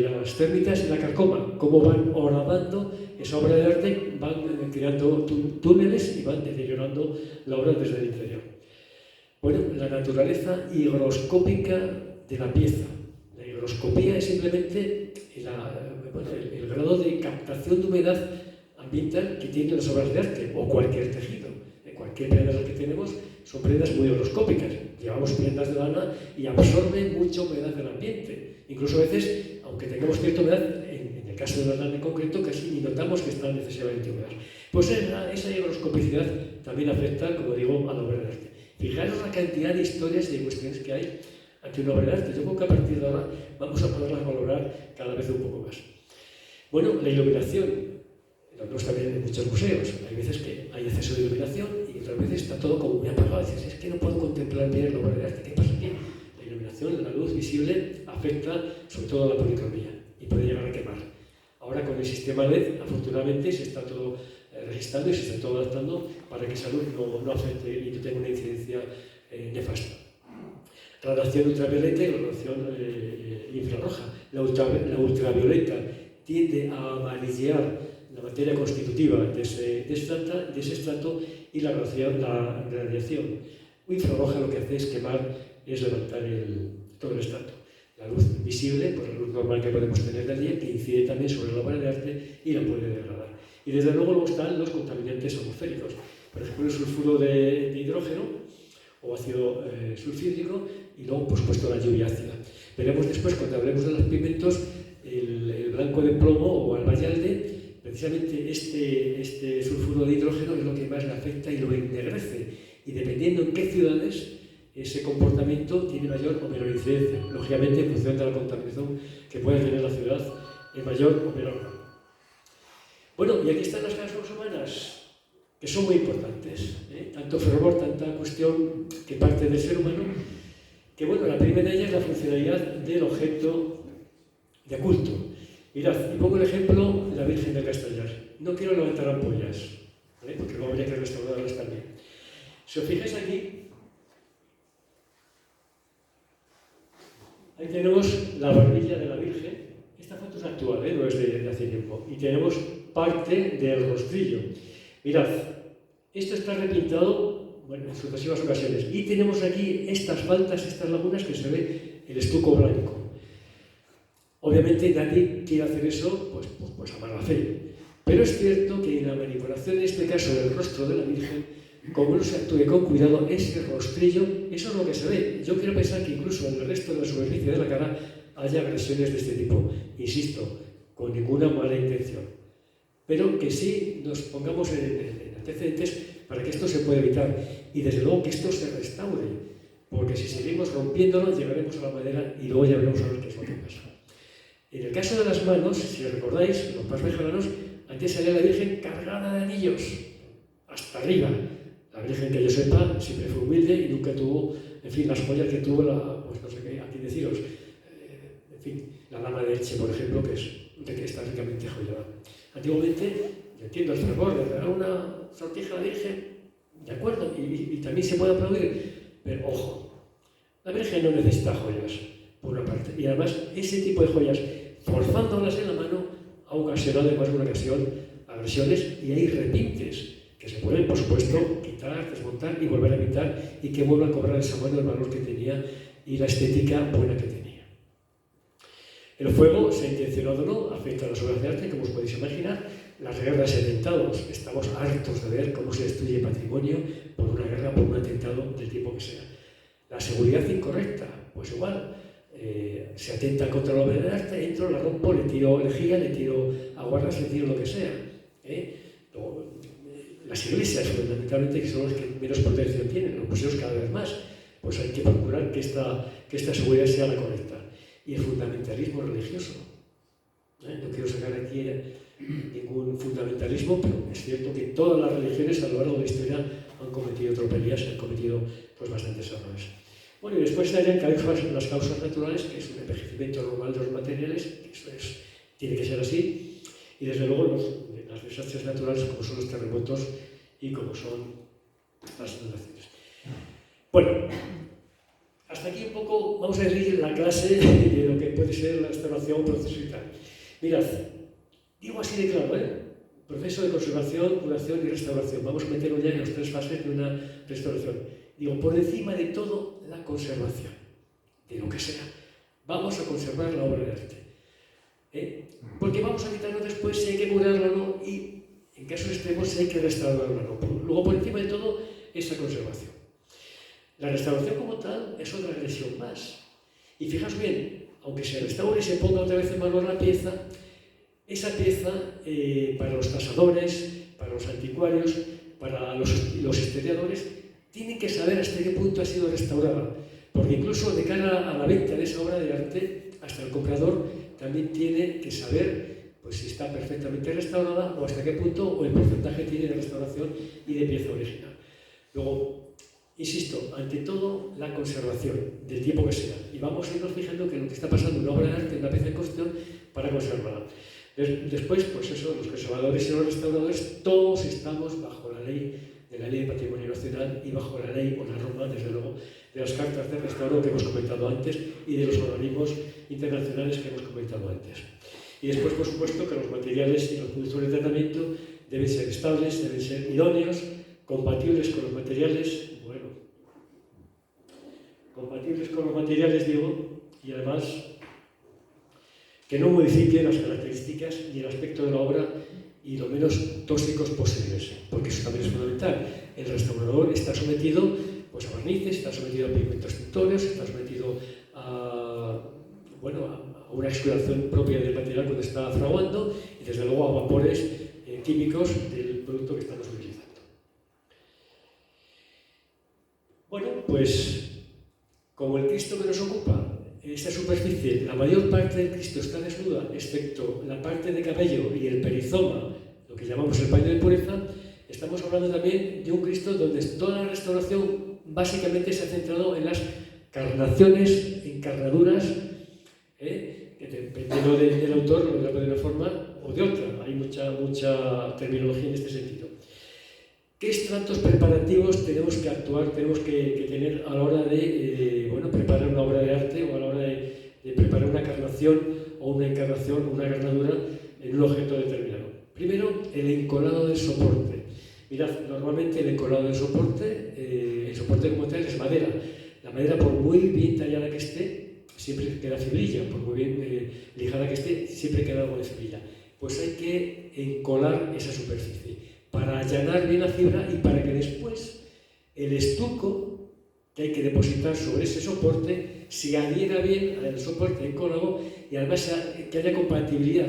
las térmitas y la carcoma, cómo van horadando esa obra de arte, van creando túneles y van deteriorando la obra desde el interior. Bueno, la naturaleza higroscópica de la pieza. La higroscopía es simplemente el grado de captación de humedad ambiental que tienen las obras de arte o cualquier tejido. Cualquier prenda que tenemos son prendas muy higroscópicas. Llevamos prendas de lana y absorben mucha humedad del ambiente. Incluso a veces, aunque tengamos cierta humedad, en el caso de la lana en concreto, casi ni notamos que está necesariamente húmeda. Pues esa higroscopicidad también afecta, como digo, a la obra de arte. Fijaros la cantidad de historias y de cuestiones que hay ante una obra de arte. Yo creo que a partir de ahora vamos a poderlas valorar cada vez un poco más. Bueno, la iluminación. Lo vemos también en muchos museos. Hay veces que hay exceso de iluminación y otras veces está todo como muy apagado. Dices, es que no puedo contemplar bien la obra de arte. ¿Qué pasa aquí? La iluminación, la luz visible, afecta sobre todo a la policromía y puede llegar a quemar. Ahora con el sistema LED, afortunadamente, se está todo registrando y se está todo adaptando para que esa luz no afecte y no tenga una incidencia nefasta. Radiación ultravioleta y la radiación infrarroja. La ultravioleta tiende a amarillear la materia constitutiva de ese estrato y la radiación infrarroja lo que hace es quemar, es levantar todo el estrato. La luz visible, pues la luz normal que podemos tener del día, que incide también sobre la obra de arte y la puede degradar. Y desde luego están los contaminantes atmosféricos. Por ejemplo, el sulfuro de hidrógeno o ácido sulfídrico y luego, por supuesto, la lluvia ácida. Veremos después, cuando hablemos de los pigmentos, el blanco de plomo o albayalde. Precisamente este sulfuro de hidrógeno es lo que más le afecta y lo ennegrece. Y dependiendo en qué ciudades, ese comportamiento tiene mayor o menor incidencia. Lógicamente, en función de la contaminación que puede tener la ciudad, en mayor o menor grado. Bueno, y aquí están las causas humanas, que son muy importantes. Tanto fervor, tanta cuestión que parte del ser humano, que bueno, la primera de ellas es la funcionalidad del objeto de culto. Mirad, y pongo el ejemplo de la Virgen del Castellar. No quiero levantar ampollas, ¿vale? Porque luego habría que restaurarlas también. Si os fijáis aquí, ahí tenemos la barbilla de la Virgen. Esta foto es actual, no es de hace tiempo. Y tenemos parte del rostrillo. Mirad, esto está repintado en sucesivas ocasiones. Y tenemos aquí estas faltas, estas lagunas que se ve el estuco blanco. Obviamente nadie quiere hacer eso pues a mala fe. Pero es cierto que en la manipulación, en este caso del rostro de la Virgen, como no se actúe con cuidado, ese rostrillo, eso es lo que se ve. Yo quiero pensar que incluso en el resto de la superficie de la cara haya agresiones de este tipo. Insisto, con ninguna mala intención. Pero que sí nos pongamos en antecedentes para que esto se pueda evitar. Y desde luego que esto se restaure. Porque si seguimos rompiéndolo, llegaremos a la madera y luego ya veremos a ver qué es lo que pasa. En el caso de las manos, si recordáis, los más bejanos, antes salía la Virgen cargada de anillos, hasta arriba. La Virgen, que yo sepa, siempre fue humilde y nunca tuvo, en fin, las joyas que tuvo, pues no sé qué, aquí deciros, en fin, la lama de Elche, por ejemplo, que está ricamente joyada. Antiguamente, yo entiendo el fervor, le regalar una sortija a la Virgen, de acuerdo, y también se puede aplaudir, pero ojo, la Virgen no necesita joyas, por una parte, y además ese tipo de joyas, forzándolas en la mano, ha ocasionado en más de una ocasión agresiones y hay repintes que se pueden, por supuesto, quitar, desmontar y volver a pintar y que vuelvan a cobrar esa mano el valor que tenía y la estética buena que tenía. El fuego, sea intencionado o no, afecta a las obras de arte, como os podéis imaginar. Las guerras y atentados, estamos hartos de ver cómo se destruye patrimonio por una guerra, por un atentado del tipo que sea. La seguridad incorrecta, pues igual. Se atenta contra la obra de arte, entro, la rompo, le tiro lejía, le tiro aguardas, le tiro lo que sea. Luego, las iglesias, fundamentalmente, que son las que menos protección tienen, los museos cada vez más, pues hay que procurar que esta seguridad sea la correcta. Y el fundamentalismo religioso. No quiero sacar aquí ningún fundamentalismo, pero es cierto que todas las religiones a lo largo de la historia han cometido tropelías, han cometido pues bastantes errores. Bueno, y después estarían las causas naturales, que es un envejecimiento normal de los materiales, que eso tiene que ser así, y desde luego las desastres naturales como son los terremotos y como son las inundaciones. Bueno, hasta aquí un poco vamos a seguir la clase de lo que puede ser la restauración, proceso y tal. Mirad, digo así de claro, proceso de conservación, curación y restauración. Vamos a meterlo ya en las 3 fases de una restauración. Digo, por encima de todo, la conservación, de lo que sea. Vamos a conservar la obra de arte. Porque vamos a quitarlo después si hay que curarla o no, y en casos extremos si hay que restaurarla o no. Luego, por encima de todo, esa conservación. La restauración como tal es otra agresión más. Y fijaos bien, aunque se restaure y se ponga otra vez en valor la pieza, esa pieza, para los tasadores, para los anticuarios, para los historiadores, tienen que saber hasta qué punto ha sido restaurada. Porque incluso de cara a la venta de esa obra de arte, hasta el comprador también tiene que saber pues, si está perfectamente restaurada o hasta qué punto o el porcentaje tiene de restauración y de pieza original. Luego, insisto, ante todo, la conservación del tiempo que sea. Y vamos a irnos fijando que lo que está pasando en una obra de arte, en una pieza en cuestión, para conservarla. Después, pues eso, los conservadores y los restauradores, todos estamos bajo la ley de Patrimonio Nacional y bajo la ley o la norma, desde luego, de las cartas de restauro que hemos comentado antes y de los organismos internacionales que hemos comentado antes. Y después, por supuesto, que los materiales y los productos de tratamiento deben ser estables, deben ser idóneos, compatibles con los materiales, digo, y además que no modifiquen las características y el aspecto de la obra y lo menos tóxicos posibles, porque eso también es fundamental. El restaurador está sometido pues, a barnices, está sometido a pigmentos tintorios, está sometido a una exploración propia del material cuando está fraguando y desde luego a vapores químicos del producto que estamos utilizando. Bueno, pues como el Cristo que nos ocupa, esta superficie, la mayor parte del Cristo está desnuda, excepto la parte de cabello y el perizoma, lo que llamamos el paño de pureza, estamos hablando también de un Cristo donde toda la restauración básicamente se ha centrado en las carnaciones, encarnaduras, que dependiendo del autor lo dirá de una forma o de otra. Hay mucha terminología en este sentido. ¿Qué estratos preparativos tenemos que actuar, tenemos que tener a la hora de preparar una obra de arte o a la hora de preparar una carnación o una encarnación, una garnadura en un objeto determinado? Primero, el encolado del soporte. Mirad, normalmente el encolado del soporte, el soporte como tal es madera. La madera, por muy bien tallada que esté, siempre queda fibrilla, por muy bien lijada que esté, siempre queda algo de fibrilla. Pues hay que encolar esa superficie para allanar bien la fibra y para que después el estuco que hay que depositar sobre ese soporte se adhiera bien al soporte encolado y además que haya compatibilidad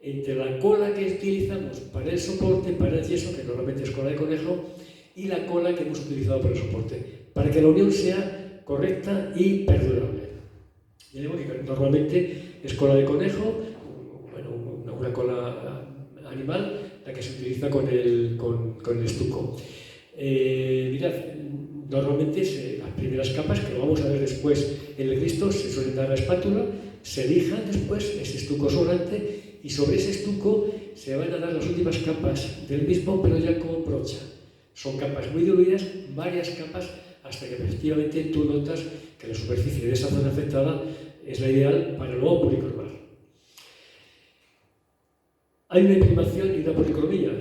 entre la cola que utilizamos para el soporte, para el yeso, que normalmente es cola de conejo, y la cola que hemos utilizado para el soporte, para que la unión sea correcta y perdurable. Ya digo que normalmente es cola de conejo, una cola animal, la que se utiliza con el estuco. Mirad, normalmente las primeras capas, que lo vamos a ver después en el Cristo, se suelen dar a la espátula, se lijan después ese estuco sobrante y sobre ese estuco se van a dar las últimas capas del mismo, pero ya con brocha. Son capas muy diluidas, varias capas, hasta que efectivamente tú notas que la superficie de esa zona afectada es la ideal para luego policromar. Hay una imprimación y una policromía,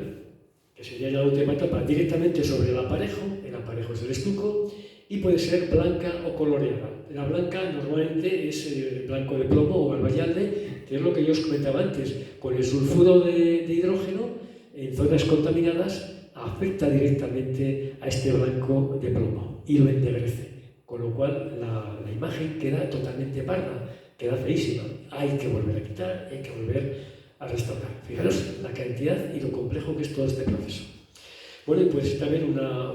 que sería ya la última etapa, directamente sobre el aparejo es el estuco, y puede ser blanca o coloreada. La blanca normalmente es blanco de plomo o barbayalde, que es lo que yo os comentaba antes, con el sulfuro de hidrógeno en zonas contaminadas afecta directamente a este blanco de plomo y lo ennegrece, con lo cual la imagen queda totalmente parda, queda feísima. Hay que volver a quitar, hay que volver a restaurar. Fijaros la cantidad y lo complejo que es todo este proceso. Bueno, y puede ser también una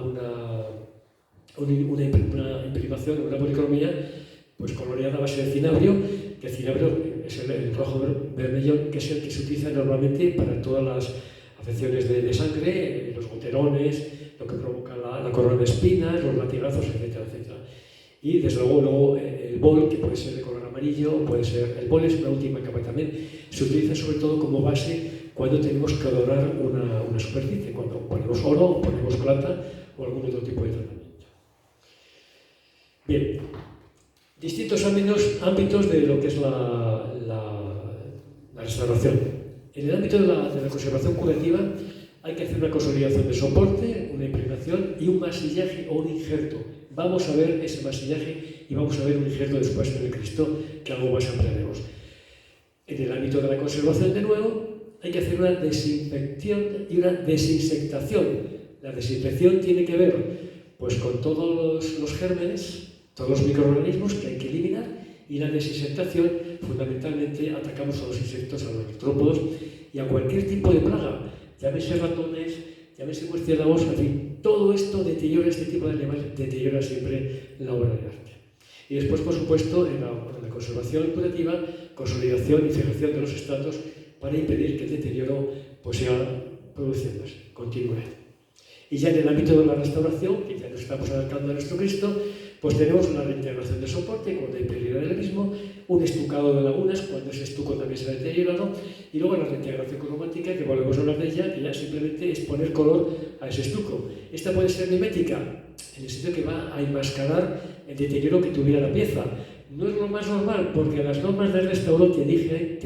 imprimación, una policromía, pues coloreada a base de cinabrio, que el cinabrio es el rojo vermellón, que es el que se utiliza normalmente para todas las afecciones de sangre, los goterones, lo que provoca la corona de espinas, los latigazos, etcétera, etcétera. Y desde luego el bol, que puede ser de color amarillo, puede ser, el bol es una última capa también, se utiliza sobre todo como base cuando tenemos que adorar una superficie, cuando ponemos oro, ponemos plata o algún otro tipo de tratamiento. Bien, distintos ámbitos de lo que es la restauración. En el ámbito de la conservación curativa hay que hacer una consolidación de soporte, una impregnación y un masillaje o un injerto. Vamos a ver ese masillaje y vamos a ver un injerto de su pasión de Cristo, que algo más ampliaremos. En el ámbito de la conservación, de nuevo, hay que hacer una desinfección y una desinsectación. La desinfección tiene que ver pues, con todos los gérmenes, todos los microorganismos que hay que eliminar, y la desinsectación, fundamentalmente, atacamos a los insectos, a los artrópodos y a cualquier tipo de plaga, llámese ratones, llámese murciélagos, en fin, todo esto deteriora, este tipo de animales deteriora siempre la obra de arte. Y después, por supuesto, en la conservación curativa, consolidación y fijación de los estratos para impedir que el deterioro pues, siga produciéndose, continúe. Y ya en el ámbito de la restauración, que ya nos estamos adaptando a nuestro Cristo, pues tenemos una reintegración de soporte, cuando hay pérdida del mismo, un estucado de lagunas, cuando ese estuco también se ha deteriorado, y luego la reintegración cromática, que volvemos a hablar de ella, que ya simplemente es poner color a ese estuco. Esta puede ser mimética, en el sentido que va a enmascarar el deterioro que tuviera la pieza. No es lo más normal, porque las normas del restauro te dicen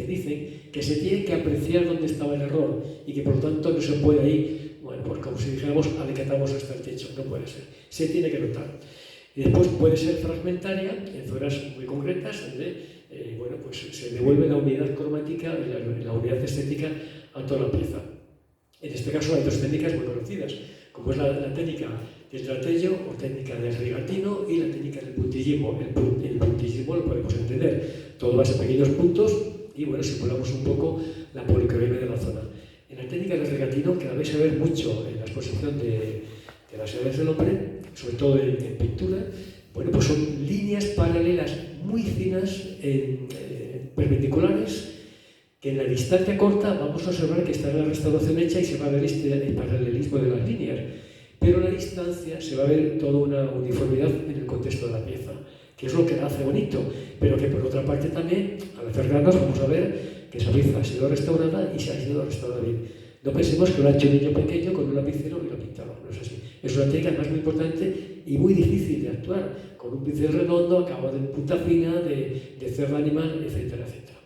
que se tiene que apreciar dónde estaba el error, y que por lo tanto no se puede ir, bueno, pues como si dijéramos, alicatamos hasta el techo, no puede ser, se tiene que notar. Y después puede ser fragmentaria en zonas muy concretas donde bueno, pues se devuelve la unidad cromática, la unidad estética a toda la pieza. En este caso hay dos técnicas muy conocidas, como es la técnica del tratello o técnica del rigatino y la técnica del puntillismo. El puntillismo lo podemos entender, todo va a ser pequeños puntos y bueno, simulamos un poco la policromia de la zona. En la técnica del rigatino, que la vais a ver mucho en la exposición de las edades del hombre, sobre todo en pintura, bueno, pues son líneas paralelas muy finas, perpendiculares, que en la distancia corta vamos a observar que está la restauración hecha y se va a ver el paralelismo de las líneas, pero a la distancia se va a ver toda una uniformidad en el contexto de la pieza, que es lo que la hace bonito, pero que por otra parte también, al hacer granos, vamos a ver que esa pieza ha sido restaurada y se ha sido restaurada bien. No pensemos que lo ha hecho un niño pequeño con un lapicero y lo ha pintado, no es así. Es una técnica más muy importante y muy difícil de actuar, con un pincel redondo, acabado en punta fina, de cerda animal, etcétera, etcétera.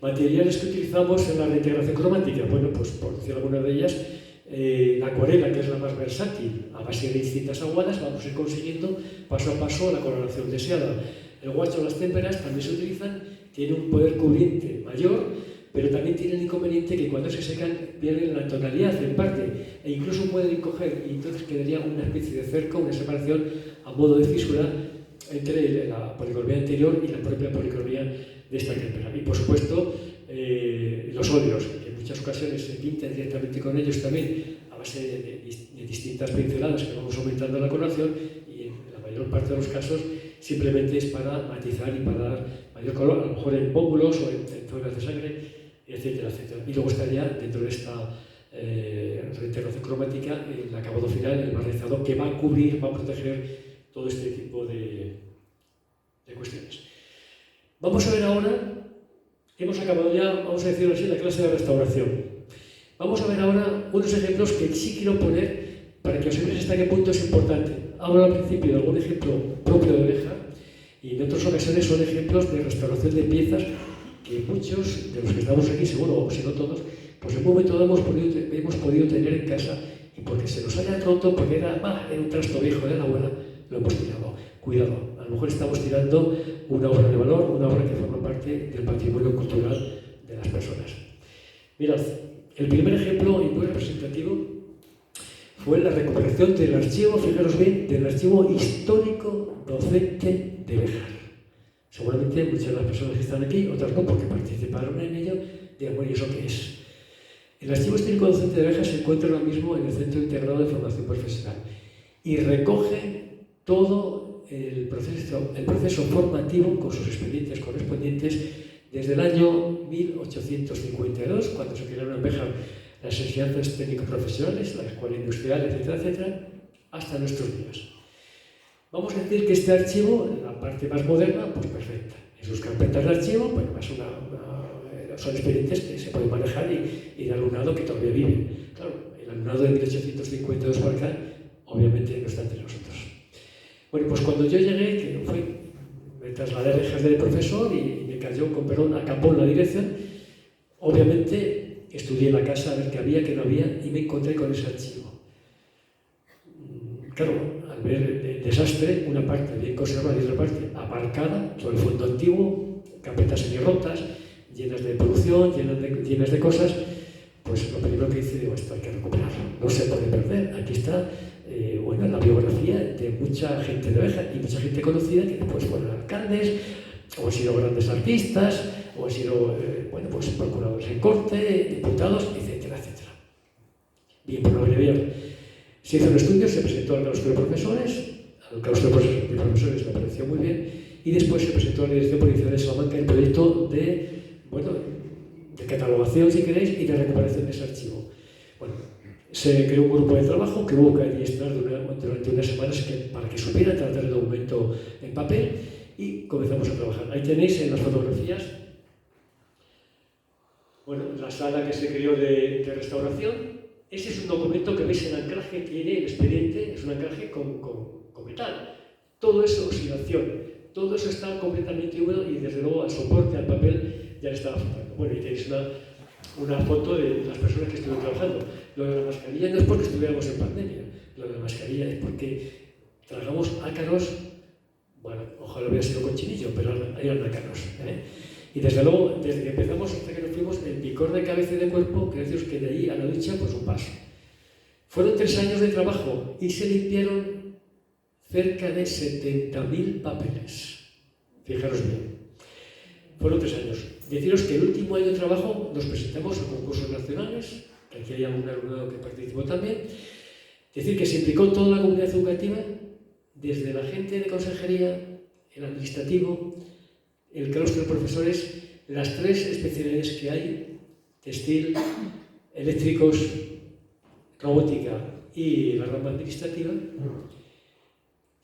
Materiales que utilizamos en la reintegración cromática, bueno, pues por decir alguna de ellas, la acuarela, que es la más versátil, a base de distintas aguadas, vamos a ir consiguiendo paso a paso la coloración deseada. El guacho o las témperas también se utilizan, tiene un poder cubriente mayor, pero también tiene el inconveniente que cuando se secan pierden la tonalidad en parte e incluso pueden encoger y entonces quedaría una especie de cerco, una separación a modo de fisura entre la policromía anterior y la propia policromía de esta témpera. Y por supuesto los óleos, que en muchas ocasiones se pintan directamente con ellos también a base de distintas pinceladas que vamos aumentando la coloración y en la mayor parte de los casos simplemente es para matizar y para dar mayor color, a lo mejor en pómulos o en zonas de sangre, etcétera, etcétera. Y luego estaría dentro de esta reintegración cromática el acabado final, el barnizado, que va a cubrir, va a proteger todo este tipo de cuestiones. Vamos a ver ahora, hemos acabado ya, vamos a decirlo así, la clase de restauración. Vamos a ver ahora unos ejemplos que sí quiero poner para que os veáis hasta qué punto es importante. Hablo al principio de algún ejemplo propio de oreja y en otras ocasiones son ejemplos de restauración de piezas que muchos de los que estamos aquí, seguro, o si no todos, pues en un momento dado hemos podido tener en casa y porque se nos haya roto, porque era un trasto viejo de la abuela, lo hemos tirado. Cuidado, a lo mejor estamos tirando una obra de valor, una obra que forma parte del patrimonio cultural de las personas. Mirad, el primer ejemplo y muy representativo fue la recuperación del archivo, fijaros bien, del archivo histórico docente de Béjar. Seguramente muchas de las personas que están aquí, otras no, porque participaron en ello, digan, bueno, ¿y eso qué es? El archivo histórico docente de Béjar se encuentra ahora mismo en el Centro Integrado de Formación Profesional y recoge todo el proceso formativo con sus expedientes correspondientes desde el año 1852, cuando se crearon en Béjar las enseñanzas técnico-profesionales, la escuela industrial, etcétera, etcétera, hasta nuestros días. Vamos a decir que este archivo, la parte más moderna, pues perfecta. En sus carpetas de archivo, pues más son expedientes que se pueden manejar y de alumnado que todavía vive. Claro, el alumnado de 1852 para acá, obviamente no está entre nosotros. Bueno, pues cuando yo llegué, que me trasladé a Rejas de profesor y me cayó con perdón a capón la dirección, obviamente estudié en la casa a ver qué había, qué no había y me encontré con ese archivo. Claro, al ver el desastre, una parte bien conservada y otra parte aparcada, sobre el fondo antiguo, carpetas semi-rotas, llenas de polución, llenas de cosas, pues lo primero que hice, digo, esto hay que recuperarlo, no se puede perder. Aquí está la biografía de mucha gente de Béjar y mucha gente conocida que después fueron alcaldes, o han sido grandes artistas, o han sido procuradores en corte, diputados, etcétera, etcétera. Bien, por lo abreviar, se hizo un estudio, se presentó al claustro de profesores, me pareció muy bien, y después se presentó a la Dirección Policial de Salamanca el proyecto de catalogación, si queréis, y de recuperación de ese archivo. Bueno, se creó un grupo de trabajo que hubo que adiestrar durante unas semanas para que supiera tratar el documento en papel y comenzamos a trabajar. Ahí tenéis en las fotografías la sala que se creó de restauración. Ese es un documento que veis en anclaje, tiene el expediente, es un anclaje con metal. Todo eso oxidación, todo eso está completamente húmedo y desde luego al soporte, al papel, ya le estaba faltando. Bueno, y tenéis una foto de las personas que estuvieron trabajando. Lo de la mascarilla no es porque estuviéramos en pandemia, lo de la mascarilla es porque tragamos ácaros, bueno, ojalá hubiera sido cochinillo, pero eran ácaros. Y desde luego, desde que empezamos hasta que nos fuimos, el picor de cabeza y de cuerpo, que decimos que de ahí a la ducha, pues un paso. Fueron 3 años de trabajo y se limpiaron cerca de 70.000 papeles. Fijaros bien. Fueron 3 años. Deciros que el último año de trabajo nos presentamos a concursos nacionales, que aquí hay algún alumnado que participó también. Es decir, que se implicó toda la comunidad educativa, desde la gente de consejería, el administrativo, el claustro de profesores, las 3 especialidades que hay, textil, eléctricos, robótica y la rama administrativa.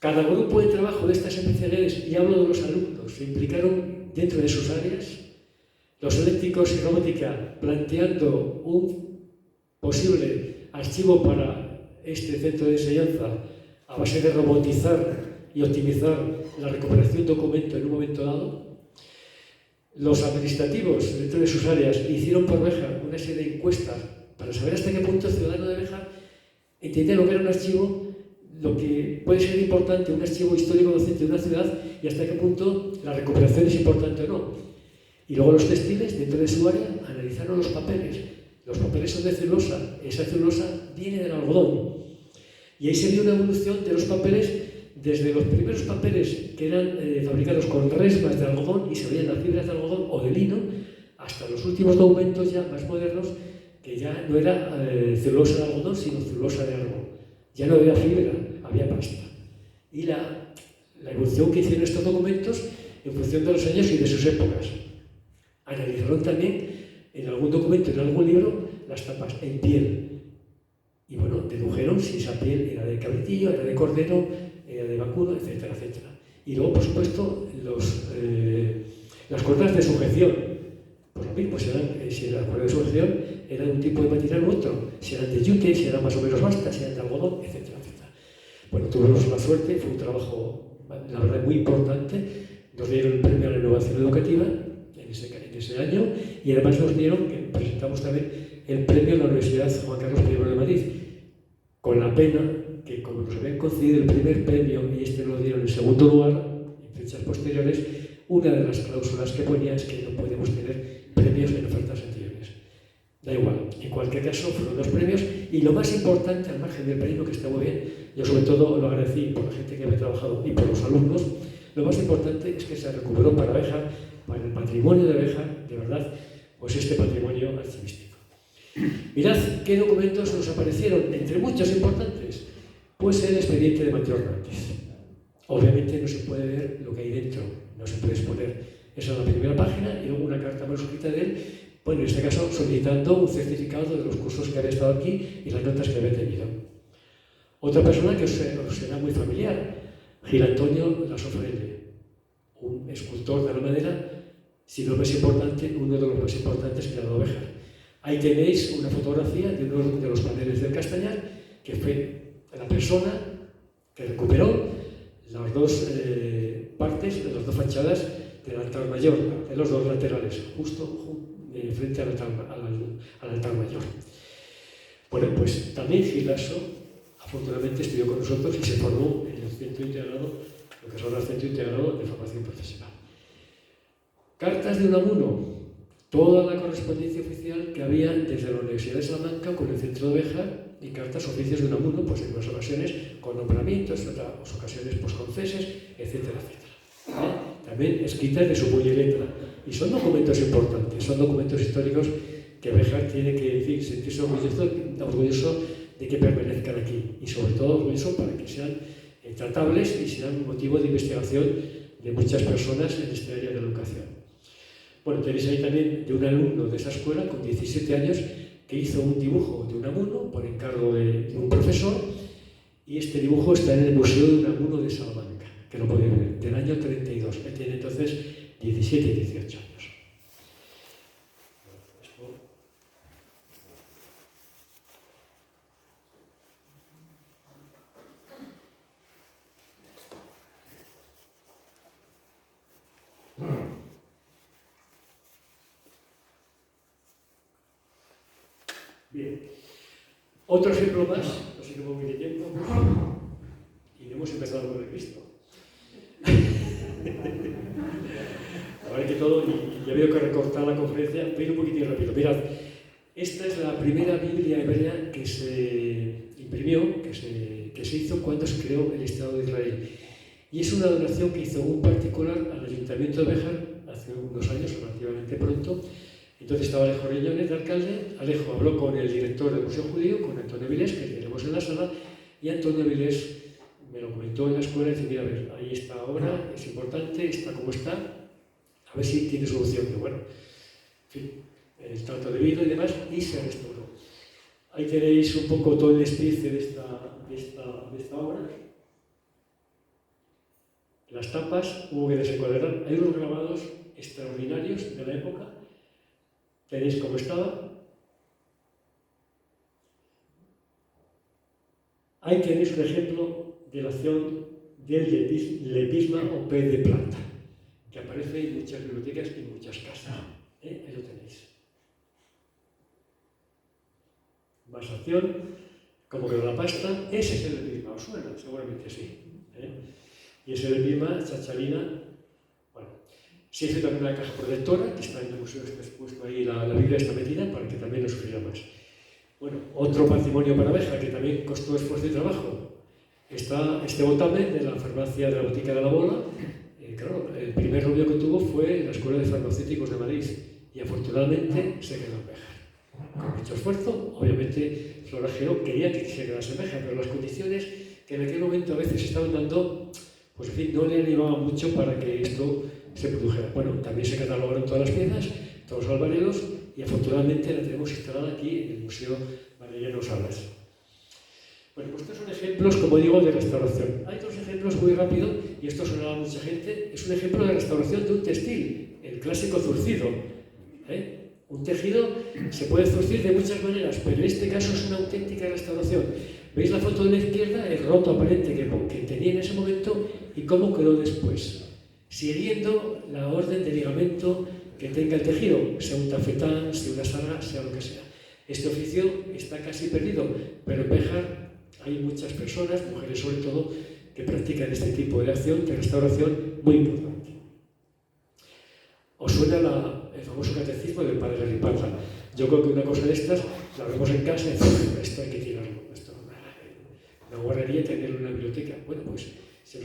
Cada grupo de trabajo de estas especialidades, y hablo de los alumnos, se implicaron dentro de sus áreas. Los eléctricos y robótica planteando un posible archivo para este centro de enseñanza a base de robotizar y optimizar la recuperación de documento en un momento dado. Los administrativos dentro de sus áreas hicieron por Béjar una serie de encuestas para saber hasta qué punto el ciudadano de Béjar entendía lo que era un archivo, lo que puede ser importante, un archivo histórico docente de una ciudad y hasta qué punto la recuperación es importante o no. Y luego los textiles, dentro de su área, analizaron los papeles. Los papeles son de celulosa, esa celulosa viene del algodón. Y ahí se vio una evolución de los papeles desde los primeros papeles que eran fabricados con resmas de algodón y se veían las fibras de algodón o de lino, hasta los últimos documentos ya más modernos, que ya no era celulosa de algodón, sino celulosa de árbol. Ya no había fibra, había pasta. Y la evolución que hicieron estos documentos en función de los años y de sus épocas. Analizaron también en algún documento, en algún libro, las tapas en piel. Y bueno, dedujeron si esa piel era de cabritillo, era de cordero, era de vacuno, etcétera, etcétera. Y luego, por supuesto, las cuerdas de sujeción. Pues lo mismo, si las cuerdas de sujeción eran de un tipo de material u otro, si eran de yute, si eran más o menos vastas, si eran de algodón, etcétera, etcétera. Bueno, tuvimos la suerte, fue un trabajo, la verdad, muy importante. Nos dieron el premio a la innovación educativa en ese año y además nos dieron, que presentamos también, el premio a la Universidad Juan Carlos I de Madrid, con la pena que como nos habían concedido el primer premio y este nos lo dieron en segundo lugar, en fechas posteriores, una de las cláusulas que ponía es que no podíamos tener premios en ofertas anteriores. Da igual, en cualquier caso fueron 2 premios y lo más importante, al margen del premio, que está muy bien, yo sobre todo lo agradecí por la gente que había trabajado y por los alumnos, lo más importante es que se recuperó para Béjar, para el patrimonio de Béjar, de verdad, pues este patrimonio archivístico. Mirad qué documentos nos aparecieron, entre muchos importantes, pues el expediente de Mateo Hernández. Obviamente no se puede ver lo que hay dentro, no se puede exponer. Esa es la primera página y luego una carta manuscrita de él, bueno, en este caso solicitando un certificado de los cursos que había estado aquí y las notas que había tenido. Otra persona que os será muy familiar, Gil Antonio Lasofrene, un escultor de la madera, si no más importante, uno de los más importantes que ha dado Béjar. Ahí tenéis una fotografía de uno de los paneles del Castañar, que fue la persona que recuperó las dos partes de las dos fachadas del altar mayor, de los dos laterales, justo frente al altar mayor. Bueno, pues también Gil Laso, afortunadamente, estudió con nosotros y se formó en el Centro Integrado, lo que es ahora el Centro Integrado de Formación Profesional. Cartas de Unamuno, toda la correspondencia oficial que había desde la Universidad de Salamanca con el Centro de Béjar, y cartas oficios de Unamuno, pues en unas ocasiones con nombramientos, en otras ocasiones pues con ceses, etcétera, etcétera. También escritas de su puño y letra. Y son documentos importantes, son documentos históricos que Béjar tiene que decir, sentirse orgulloso de que permanezcan aquí. Y sobre todo orgulloso para que sean tratables y sean motivo de investigación de muchas personas en este área de la educación. Bueno, tenéis ahí también de un alumno de esa escuela con 17 años que hizo un dibujo de Unamuno por encargo de un profesor, y este dibujo está en el Museo de Unamuno de Salamanca, que lo podéis ver, del año 32. Él tiene entonces 17 y 18 años. Bien, otro ejemplo más, no sé cómo voy de tiempo, y hemos empezado con el Cristo. Ahora que todo, y ya veo que recortar la conferencia, voy a ir un poquitín rápido. Mirad, esta es la primera Biblia hebrea que se imprimió, que se hizo cuando se creó el Estado de Israel. Y es una donación que hizo un particular al Ayuntamiento de Béjar hace unos años, relativamente pronto. Entonces estaba Alejo Riñones de alcalde. Alejo habló con el director del Museo Judío, con Antonio Vilés, que tenemos en la sala, y Antonio Vilés me lo comentó en la escuela y dice, mira, a ver, ahí esta obra, es importante, está como está, a ver si tiene solución. Y bueno, en fin, el trato debido y demás, y se restauró. Ahí tenéis un poco todo el despiece de esta obra. Las tapas hubo que desencuadrar. Hay unos grabados extraordinarios de la época. Tenéis cómo estaba. Ahí tenéis un ejemplo de la acción del lepisma o pez de plata, que aparece en muchas bibliotecas y en muchas casas. Ahí lo tenéis. Más acción, como que la pasta, ese es el lepisma. ¿Os suena? Seguramente sí. Y ese lepisma, chachalina. Se hizo también una caja protectora, que está en el museo, está expuesto ahí, la Biblia está metida, para que también no sufriera más. Bueno, otro patrimonio para Béjar, que también costó esfuerzo y trabajo. Está este botamen de la farmacia de la Botica de la Bola. Claro, el primer novio que tuvo fue en la Escuela de Farmacéuticos de Madrid, y afortunadamente se quedó en Béjar. Con mucho esfuerzo, obviamente Flora Gero quería que se quedase en Béjar, pero las condiciones que en aquel momento a veces estaban dando, pues en fin, no le animaban mucho para que esto se produjera. Bueno, también se catalogaron todas las piezas, todos los albaredos, y afortunadamente la tenemos instalada aquí en el Museo Valeriano Salas. Bueno, pues estos son ejemplos, como digo, de restauración. Hay otros ejemplos muy rápido, y esto sonaba a mucha gente. Es un ejemplo de restauración de un textil, el clásico zurcido. Un tejido se puede zurcir de muchas maneras, pero en este caso es una auténtica restauración. ¿Veis la foto de la izquierda? El roto aparente que tenía en ese momento y cómo quedó después, siguiendo la orden de ligamento que tenga el tejido, sea un tafetán, sea una saga, sea lo que sea. Este oficio está casi perdido, pero en Béjar hay muchas personas, mujeres sobre todo, que practican este tipo de acción, de restauración muy importante. ¿Os suena el famoso catecismo del padre Ripalda? Yo creo que una cosa de estas la vemos en casa y decimos, esto hay que tirarlo, esto no guardaría tenerlo en una biblioteca. Bueno, pues se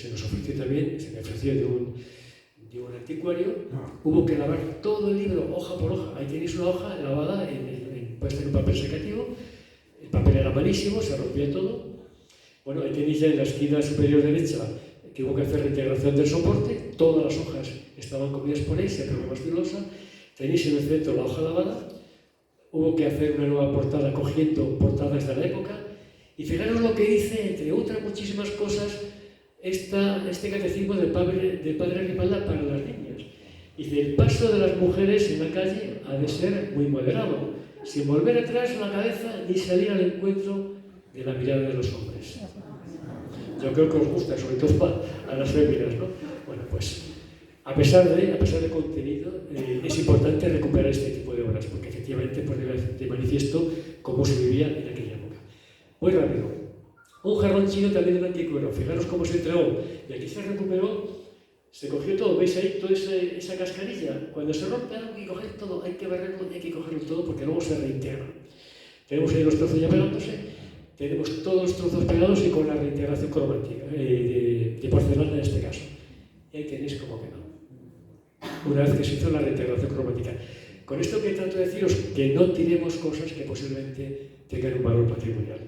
nos ofreció también, se me ofreció de un anticuario. Hubo que lavar todo el libro, hoja por hoja. Ahí tenéis una hoja lavada, puesta en un papel secativo. El papel era malísimo, se rompía todo. Bueno, ahí tenéis ya en la esquina superior derecha que hubo que hacer reintegración del soporte. Todas las hojas estaban comidas por ahí, se pegó más filosa. Tenéis en el centro la hoja lavada. Hubo que hacer una nueva portada cogiendo portadas de la época. Y fijaros lo que dice, entre otras muchísimas cosas, este catecismo del padre Ripalda para las niñas. Dice, el paso de las mujeres en la calle ha de ser muy moderado, sin volver atrás la cabeza ni salir al encuentro de la mirada de los hombres. Yo creo que os gusta, sobre todo a las féminas, ¿no? Bueno, pues a pesar de contenido, es importante recuperar este tipo de obras, porque efectivamente pone de manifiesto cómo se vivía en aquella época. Muy rápido. Un jarrón chino también de un anticuero. Fijaros cómo se entregó. Y aquí se recuperó, se cogió todo. ¿Veis ahí toda esa cascarilla? Cuando se rompe algo hay que coger todo, hay que barrerlo y hay que cogerlo todo porque luego se reintegra. Tenemos ahí los trozos ya pegándose, tenemos todos los trozos pegados y con la reintegración cromática, de porcelana en este caso. Y ahí tenéis cómo quedó. Una vez que se hizo la reintegración cromática. Con esto que trato de deciros que no tiremos cosas que posiblemente tengan un valor patrimonial.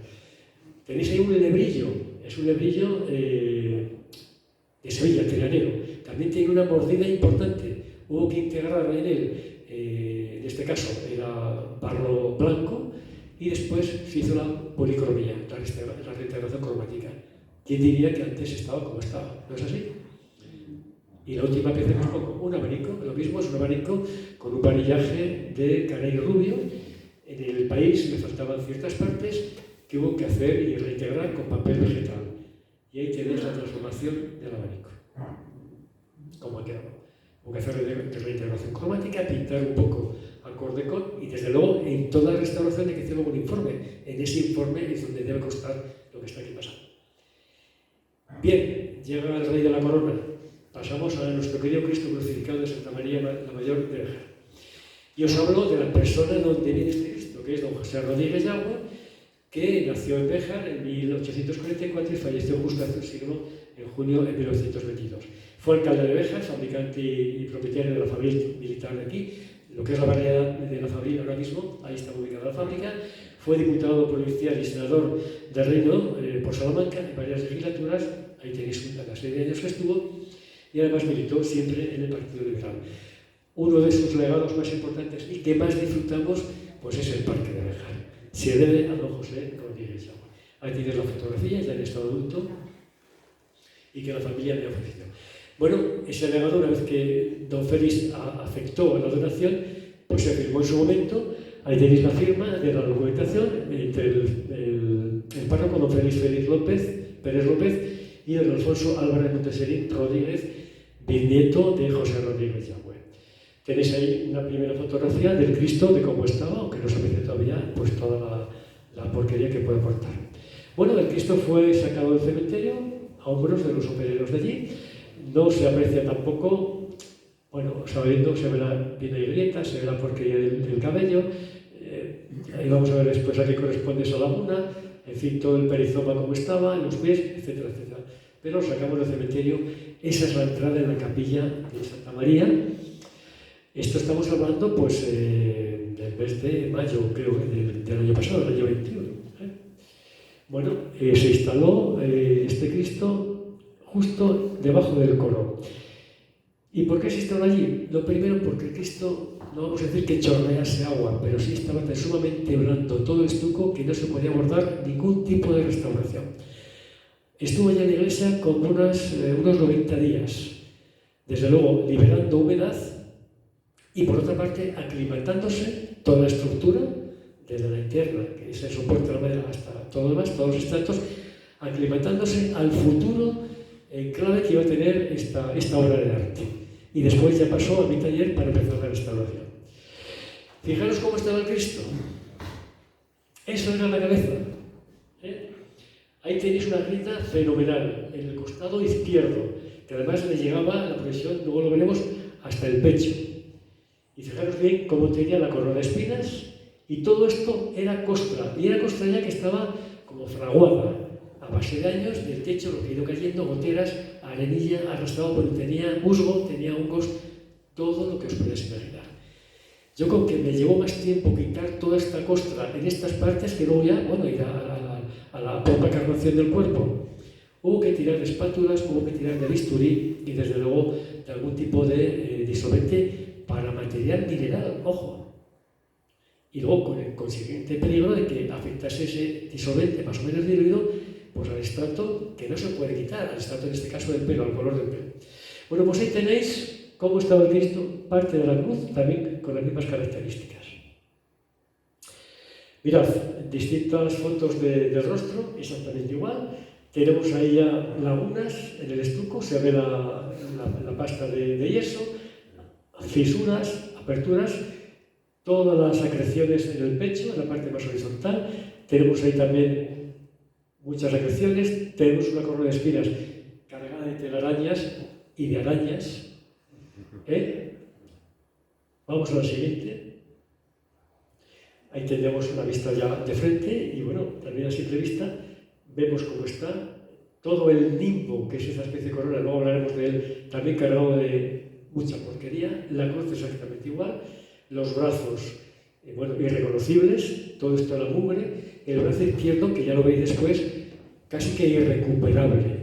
Tenéis ahí un lebrillo, es un lebrillo de Sevilla, trianero. También tiene una mordida importante. Hubo que integrar en él, en este caso era barro blanco, y después se hizo la policromía, la reintegración cromática. ¿Quién diría que antes estaba como estaba? ¿No es así? Y la última pieza que os pongo, un abanico, lo mismo es un abanico con un varillaje de caney rubio. En el país le faltaban ciertas partes que hubo que hacer y reintegrar con papel vegetal. Y ahí tenéis la transformación del abanico. ¿Cómo ha quedado? Hubo que hacer reintegración cromática, pintar un poco acorde con, y desde luego en toda restauración hay que hacer un informe. En ese informe es donde debe constar lo que está aquí pasando. Bien, llega el Rey de la Corona. Pasamos a nuestro querido Cristo crucificado de Santa María la Mayor de Béjar. Y os hablo de la persona donde viene este Cristo, que es don José Rodríguez Yagüe, que nació en Béjar en 1844 y falleció justo hace un siglo, en junio de 1922. Fue alcalde de Béjar, fabricante y propietario de la fábrica militar de aquí, lo que es la variedad de la fábrica ahora mismo, ahí está ubicada la fábrica. Fue diputado provincial y senador del Reino por Salamanca en varias legislaturas, ahí tenéis la serie de años que estuvo, y además militó siempre en el Partido Liberal. Uno de sus legados más importantes y que más disfrutamos pues es el Parque de Béjar. Se debe a don José Rodríguez Yagüe. Ahí tienes la fotografía, ya en estado adulto, y que la familia me ha ofrecido. Bueno, ese legado, una vez que don Félix aceptó la donación, pues se firmó en su momento. Ahí tenéis la firma de la documentación entre el párroco don Félix Pérez López y don Alfonso Álvarez Monteserín Rodríguez, bisnieto de José Rodríguez Yagüe. Tenéis ahí una primera fotografía del Cristo, de cómo estaba, aunque no se aprecia todavía pues toda la porquería que puede aportar. Bueno, el Cristo fue sacado del cementerio a hombros de los obreros de allí. No se aprecia tampoco, bueno, sabiendo, se ve bien la grieta, se ve la porquería del cabello. Ahí vamos a ver después a qué corresponde esa laguna, en fin, todo el perizoma como estaba, los pies, etcétera, etcétera. Pero sacamos del cementerio, esa es la entrada en la capilla de Santa María. Esto estamos hablando pues del mes de mayo, creo, del año pasado, del año 21. Bueno, se instaló este Cristo justo debajo del coro. ¿Y por qué se instaló allí? Lo primero, porque el Cristo, no vamos a decir que chorrease agua, pero sí estaba tan sumamente blando todo el estuco que no se podía abordar ningún tipo de restauración. Estuvo allá en la iglesia como unos 90 días, desde luego liberando humedad y por otra parte aclimatándose toda la estructura, desde la interna, que es el soporte de la madera, hasta todo lo demás, todos los estratos, aclimatándose al futuro clave que iba a tener esta obra de arte. Y después ya pasó a mi taller para empezar la restauración. Fijaros cómo estaba el Cristo. Eso era la cabeza. Ahí tenéis una grita fenomenal en el costado izquierdo, que además le llegaba la presión, luego lo veremos, hasta el pecho. Y fijaros bien cómo tenía la corona de espinas, y todo esto era costra, y era costra ya que estaba como fraguada, a base de años, del techo, lo que ha ido cayendo, goteras, arenilla, arrastrado, porque tenía musgo, tenía hongos, todo lo que os podéis imaginar. Yo con que me llevó más tiempo quitar toda esta costra en estas partes que luego ya, bueno, ir a la propia carnación del cuerpo. Hubo que tirar de espátulas, hubo que tirar de bisturí y desde luego de algún tipo de disolvente para material mineral, ojo. Y luego con el consiguiente peligro de que afectase ese disolvente más o menos diluido pues al estrato que no se puede quitar, al estrato en este caso del pelo, al color del pelo. Bueno, pues ahí tenéis cómo estaba el Cristo, parte de la cruz, también con las mismas características. Mirad, distintas fotos del rostro, exactamente igual. Tenemos ahí ya lagunas en el estuco, se ve la pasta de yeso, fisuras, aperturas, todas las acreciones en el pecho, en la parte más horizontal. Tenemos ahí también muchas acreciones, tenemos una corona de espinas cargada de telarañas y de arañas. Vamos a la siguiente. Ahí tendremos una vista ya de frente y bueno, también a simple vista vemos cómo está todo el nimbo, que es esa especie de corona, luego hablaremos de él, también cargado de mucha porquería. La cruz exactamente igual, los brazos, bueno, irreconocibles, todo esto en la mugre, el brazo izquierdo, que ya lo veis después, casi que irrecuperable.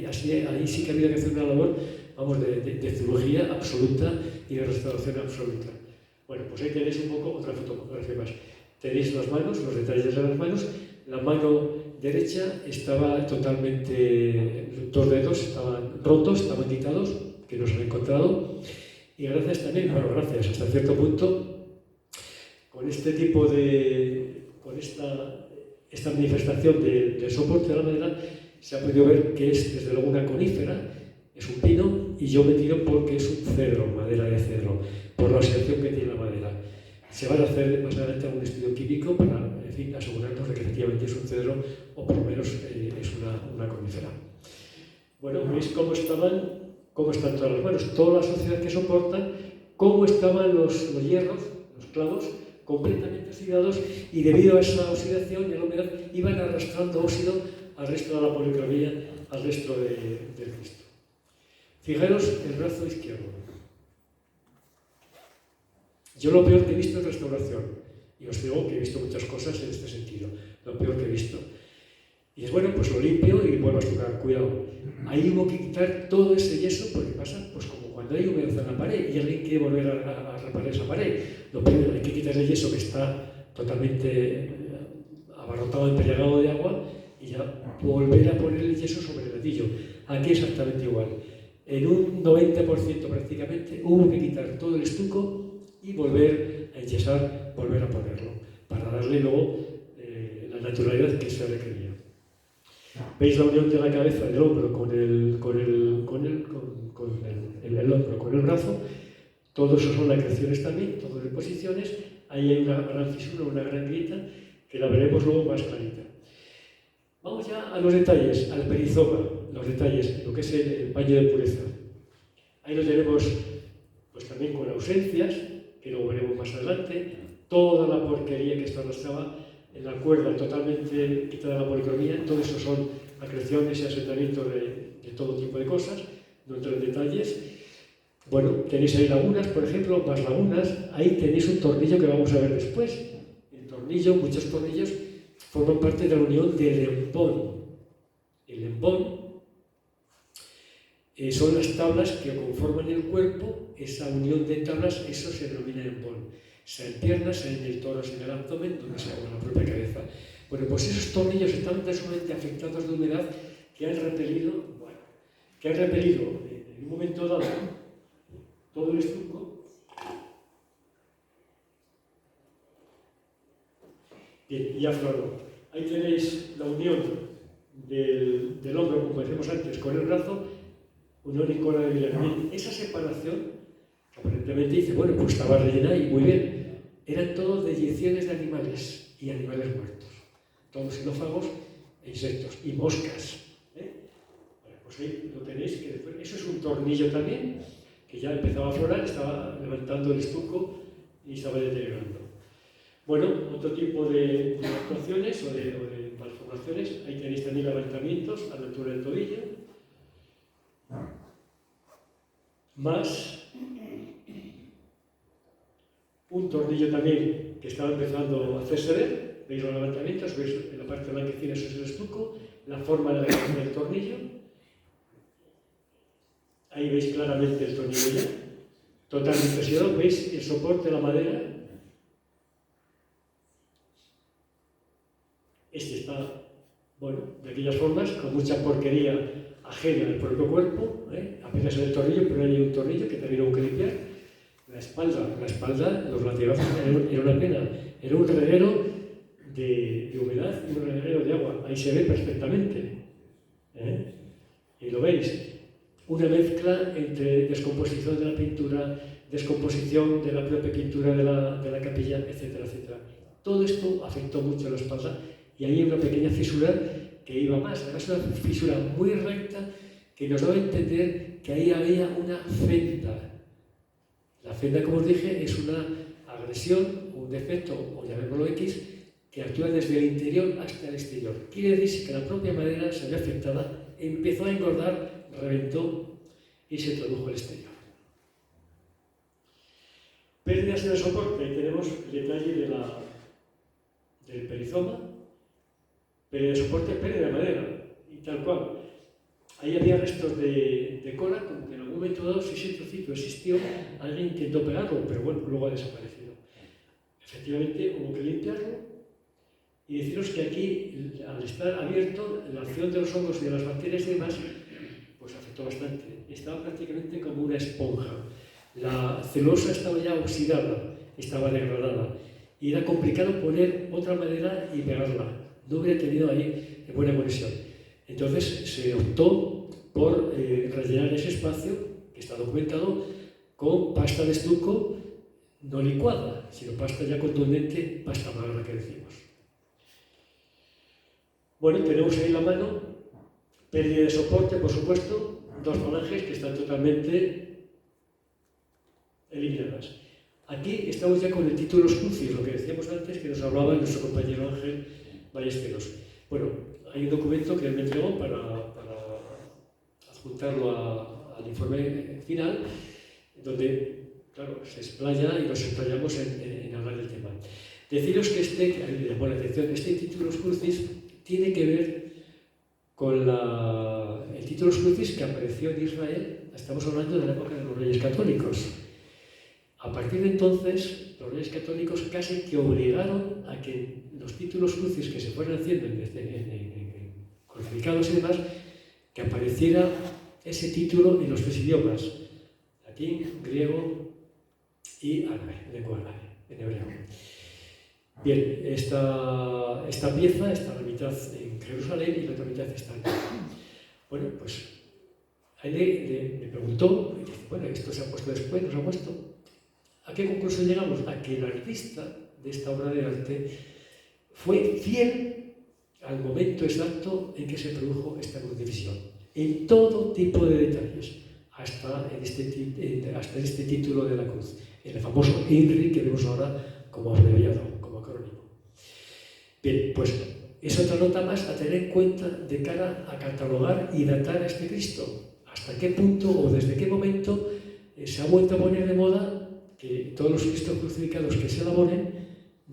Así, ahí sí que había que hacer una labor, vamos, de cirugía absoluta y de restauración absoluta. Bueno, pues ahí tenéis un poco otra fotografía más. Tenéis las manos, los detalles de las manos. La mano derecha estaba totalmente, 2 dedos estaban rotos, estaban quitados, que no se han encontrado. Y gracias también, bueno, gracias hasta cierto punto, con este tipo de, con esta manifestación del soporte de la madera, se ha podido ver que es desde luego una conífera, es un pino, y yo me tiro porque es un cedro, madera de cedro, por la oxidación que tiene la madera. Se van a hacer más adelante un estudio químico para, en fin, asegurarnos de que efectivamente es un cedro o por lo menos es una conífera. Bueno, veis cómo están todas las manos, toda la sociedad que soportan, cómo estaban los hierros, los clavos, completamente oxidados, y debido a esa oxidación y a la humedad iban arrastrando óxido al resto de la policromía, al resto del Cristo. Fijaros el brazo izquierdo. Yo lo peor que he visto es restauración, y os digo que he visto muchas cosas en este sentido, lo peor que he visto. Y es bueno, pues lo limpio y vuelvo a tocar, cuidado. Ahí hubo que quitar todo ese yeso, porque pasa pues como cuando hay humedad en la pared y alguien quiere volver a reparar esa pared. Lo primero, hay que quitar el yeso que está totalmente abarrotado, embriagado de agua, y ya volver a poner el yeso sobre el ladrillo. Aquí exactamente igual. En un 90% prácticamente hubo que quitar todo el estuco y volver a enyesar, volver a ponerlo, para darle luego la naturalidad que se requería. ¿Veis la unión de la cabeza, del hombro con el hombro, con el brazo? Todo eso son acreciones también, todo de posiciones. Ahí hay una gran fisura, una gran grieta, que la veremos luego más clarita. Vamos ya a los detalles, al perizoma, los detalles, lo que es el paño de pureza. Ahí lo tenemos pues también con ausencias, que luego veremos más adelante, toda la porquería que estaba en la cuerda totalmente quitada de la policromía. Todo eso son acreciones y asentamientos de todo tipo de cosas, no entro en detalles. Bueno, tenéis ahí lagunas, por ejemplo, más lagunas. Ahí tenéis un tornillo que vamos a ver después. El tornillo, muchos tornillos, forman parte de la unión del empón. El empón son las tablas que conforman el cuerpo. Esa unión de tablas, eso se denomina empón. Sea en piernas, sea en el tórax, en el abdomen, donde sea en la propia cabeza. Bueno, pues esos tornillos están tan sumamente afectados de humedad que han repelido, en un momento dado todo el estuco. Bien, y afloró. Ahí tenéis la unión del hombro, como decíamos antes, con el brazo, unión y cola de Villar. Esa separación, aparentemente dice, bueno, pues estaba rellena y muy bien. Eran todos deyecciones de animales y animales muertos. Todos xenófagos e insectos y moscas. Bueno, pues ahí lo tenéis, que después, eso es un tornillo también, que ya empezaba a aflorar, estaba levantando el estuco y estaba deteriorando. Bueno, otro tipo de actuaciones o de malformaciones, ahí tenéis también levantamientos a la altura del tobillo, más un tornillo también que estaba empezando a hacerse ver. Veis los levantamientos, veis en la parte blanquecina, eso es el estuco, la forma de la cabeza del tornillo. Ahí veis claramente el tornillo ya, totalmente oxidado. Veis el soporte de la madera. Este está bueno, de aquellas formas, con mucha porquería ajena al propio cuerpo, apenas en el tornillo, pero hay un tornillo que también hubo que limpiar. La espalda, los latigazos era una pena, era un reguero de humedad y un reguero de agua, ahí se ve perfectamente, y lo veis, una mezcla entre descomposición de la pintura, descomposición de la propia pintura de la capilla, etcétera, etcétera. Todo esto afectó mucho a la espalda y ahí hay una pequeña fisura que iba más, además una fisura muy recta que nos daba a entender que ahí había una fenda. La fenda, como os dije, es una agresión, un defecto, o llamémoslo X, que actúa desde el interior hasta el exterior. Quiere decir que la propia madera se ve afectada, empezó a engordar, reventó y se introdujo al exterior. Pérdidas en el soporte, ahí tenemos el detalle del perizoma, pérdida de soporte, pérdida de madera, y tal cual. Ahí había restos de cola, como que en algún momento dado, si ese trocito existió, alguien intentó pegarlo, pero bueno, luego ha desaparecido. Efectivamente, hubo que limpiarlo y deciros que aquí, al estar abierto, la acción de los hongos y de las bacterias y demás, pues afectó bastante. Estaba prácticamente como una esponja. La celulosa estaba ya oxidada, estaba degradada, y era complicado poner otra madera y pegarla. No hubiera tenido ahí buena conexión. Entonces se optó por rellenar ese espacio, que está documentado, con pasta de estuco no licuada, sino pasta ya contundente, pasta magra que decimos. Bueno, tenemos ahí la mano, pérdida de soporte, por supuesto, dos falanges que están totalmente eliminadas. Aquí estamos ya con el titulus crucis, lo que decíamos antes, que nos hablaba nuestro compañero Ángel Ballesteros. Bueno, hay un documento que él me entregó para adjuntarlo al informe final, donde, claro, se explaya y nos explayamos en hablar del tema. Deciros que este titulus crucis tiene que ver con el titulus crucis que apareció en Israel, estamos hablando de la época de los Reyes Católicos. A partir de entonces, los Reyes Católicos casi que obligaron a que los titulus crucis que se fueran haciendo en crucificados y demás, que apareciera ese título en los tres idiomas, latín, griego y árabe, lengua árabe, en hebreo. Bien, esta pieza está la mitad en Jerusalén y la otra mitad está en Bueno, pues él me preguntó, y dice, bueno, esto se ha puesto después, no se ha puesto. ¿A qué conclusión llegamos? A que el artista de esta obra de arte fue fiel al momento exacto en que se produjo esta crucifixión, en todo tipo de detalles, hasta en este título de la cruz, el famoso INRI que vemos ahora como abreviado, como acrónimo. Bien, pues es otra nota más a tener en cuenta de cara a catalogar y datar a este Cristo. ¿Hasta qué punto o desde qué momento se ha vuelto a poner de moda que todos los Cristos crucificados que se elaboren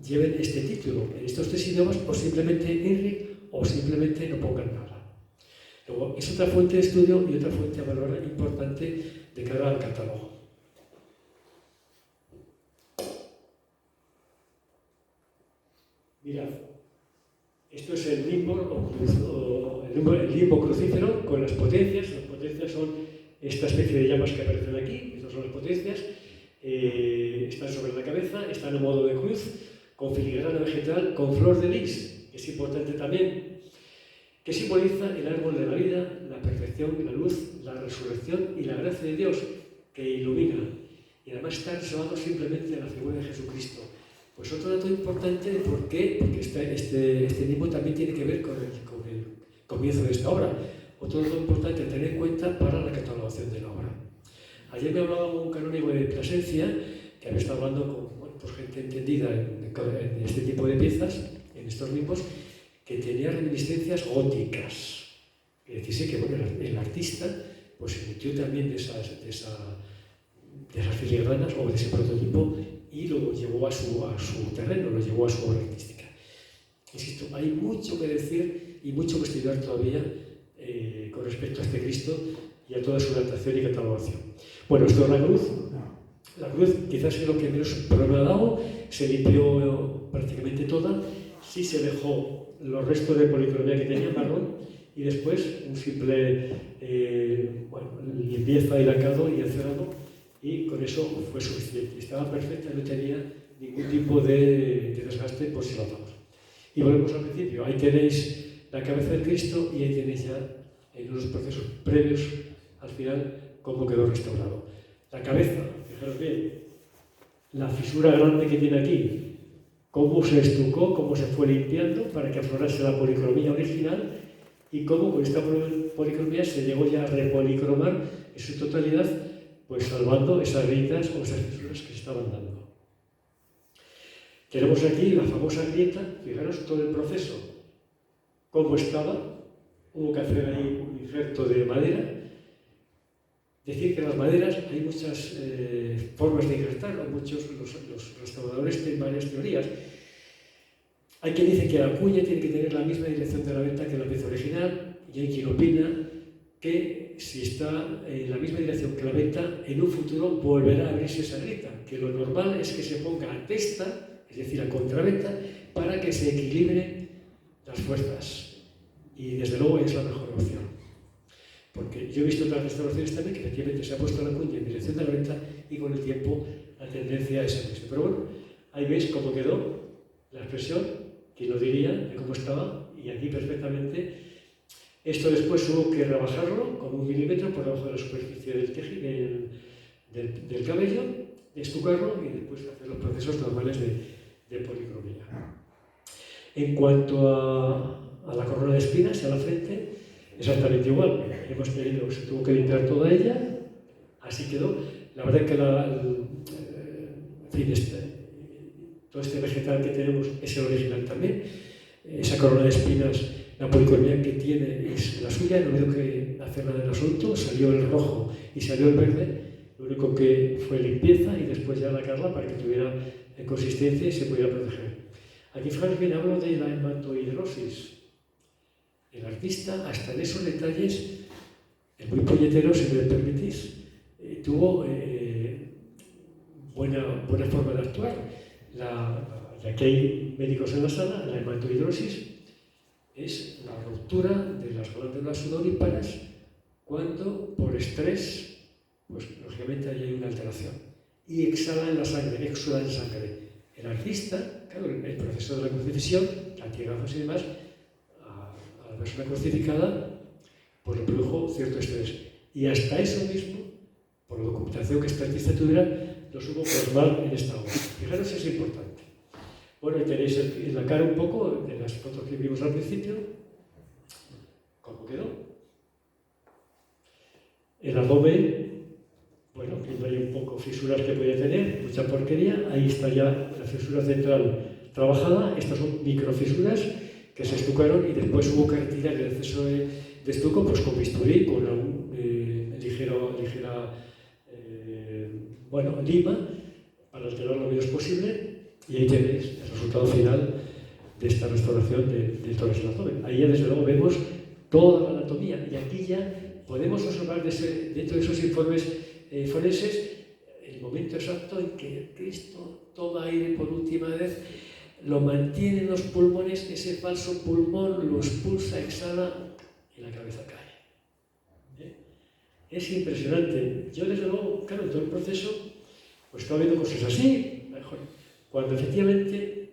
lleven este título en estos tres idiomas, o simplemente INRI, o simplemente no pongan nada? Luego, es otra fuente de estudio y otra fuente de valor importante de cara al catálogo. Mirad, esto es el limbo, el limbo crucífero con las potencias. Las potencias son esta especie de llamas que aparecen aquí, estas son las potencias. Están sobre la cabeza, están a modo de cruz, con filigrana vegetal, con flor de lis, que es importante también, que simboliza el árbol de la vida, la perfección, la luz, la resurrección y la gracia de Dios, que ilumina. Y además está reservado simplemente a la figura de Jesucristo. Pues otro dato importante de por qué, porque este limbo también tiene que ver con el comienzo de esta obra. Otro dato importante a tener en cuenta para la catalogación de la obra. Ayer me hablaba un canónigo de Plasencia, que había estado hablando con gente entendida en este tipo de piezas, en estos limbos, que tenía reminiscencias góticas. Es decir, que bueno, el artista pues, se metió también de esas filigranas o de ese prototipo y lo llevó a su terreno, lo llevó a su obra artística. Insisto, hay mucho que decir y mucho que estudiar todavía con respecto a este Cristo y a toda su datación y catalogación. Bueno, esto es la cruz. La cruz quizás es lo que menos problema ha dado, se limpió prácticamente toda, sí se dejó los restos de policromía que tenía marrón y después un simple limpieza y lacado y encerado, y con eso fue suficiente. Estaba perfecta, no tenía ningún tipo de desgaste por si lo hacemos. Y volvemos al principio. Ahí tenéis la cabeza del Cristo y ahí tenéis ya en unos procesos previos al final cómo quedó restaurado. La cabeza, fijaros bien, la fisura grande que tiene aquí, cómo se estucó, cómo se fue limpiando para que aflorase la policromía original y cómo con esta policromía se llegó ya a repolicromar en su totalidad, pues salvando esas grietas o esas fisuras que se estaban dando. Tenemos aquí la famosa grieta, fijaros todo el proceso, cómo estaba, hubo que hacer ahí un injerto de madera. Decir que las maderas hay muchas formas de injertar, muchos los restauradores tienen varias teorías. Hay quien dice que la cuña tiene que tener la misma dirección de la venta que la pieza original, y hay quien opina que si está en la misma dirección que la venta, en un futuro volverá a abrirse esa grieta, que lo normal es que se ponga a testa, es decir, a contraventa, para que se equilibren las fuerzas. Y desde luego es la mejor opción. Porque yo he visto otras restauraciones también que efectivamente se ha puesto la cuña en dirección de la venta y con el tiempo la tendencia es esa. Pero bueno, ahí veis cómo quedó la expresión, quién lo diría, de cómo estaba, y aquí perfectamente. Esto después hubo que rebajarlo con 1 milímetro por debajo de la superficie del tejido, del cabello, estucarlo y después hacer los procesos normales de policromía. En cuanto a la corona de espinas y a la frente, exactamente igual. Se tuvo que limpiar toda ella, así quedó. La verdad es que todo este vegetal que tenemos es el original también. Esa corona de espinas, la policromía que tiene es la suya, no hubo que hacer nada en absoluto. Salió el rojo y salió el verde. Lo único que fue limpieza y después ya lacarla para que tuviera consistencia y se pudiera proteger. Aquí, fijaros bien, hablo de la hematohidrosis. El artista, hasta en esos detalles, es muy puñetero, si me permitís, tuvo buena forma de actuar. Ya que hay médicos en la sala, la hematohidrosis es la ruptura de las glándulas sudoríparas cuando, por estrés, pues lógicamente ahí hay una alteración. Y exhala en la sangre, exuda en sangre. El artista, claro, el proceso de la crucifixión, latigazos y demás, a la persona crucificada, pues le produjo cierto estrés. Y hasta eso mismo, por la documentación que esta artista tuviera, lo supo plasmar en esta obra. Fijaros, es importante. Bueno, y tenéis en la cara un poco de las fotos que vimos al principio, cómo quedó. El abdomen, bueno, viendo ahí un poco fisuras que podía tener, mucha porquería. Ahí está ya la fisura central trabajada. Estas son microfisuras que se estucaron y después hubo que retirar el exceso de estuco pues con bisturí, con ligera lima, para alterar lo menos posible, y ahí tenéis el resultado final de esta restauración de todo el abdomen. Ahí ya desde luego vemos toda la anatomía, y aquí ya podemos observar dentro de esos informes forenses el momento exacto en que Cristo toma aire por última vez, lo mantiene en los pulmones, ese falso pulmón lo expulsa, exhala y la cabeza cae. Es impresionante. Yo desde luego, claro, en todo el proceso pues estaba viendo cosas así, mejor. Cuando efectivamente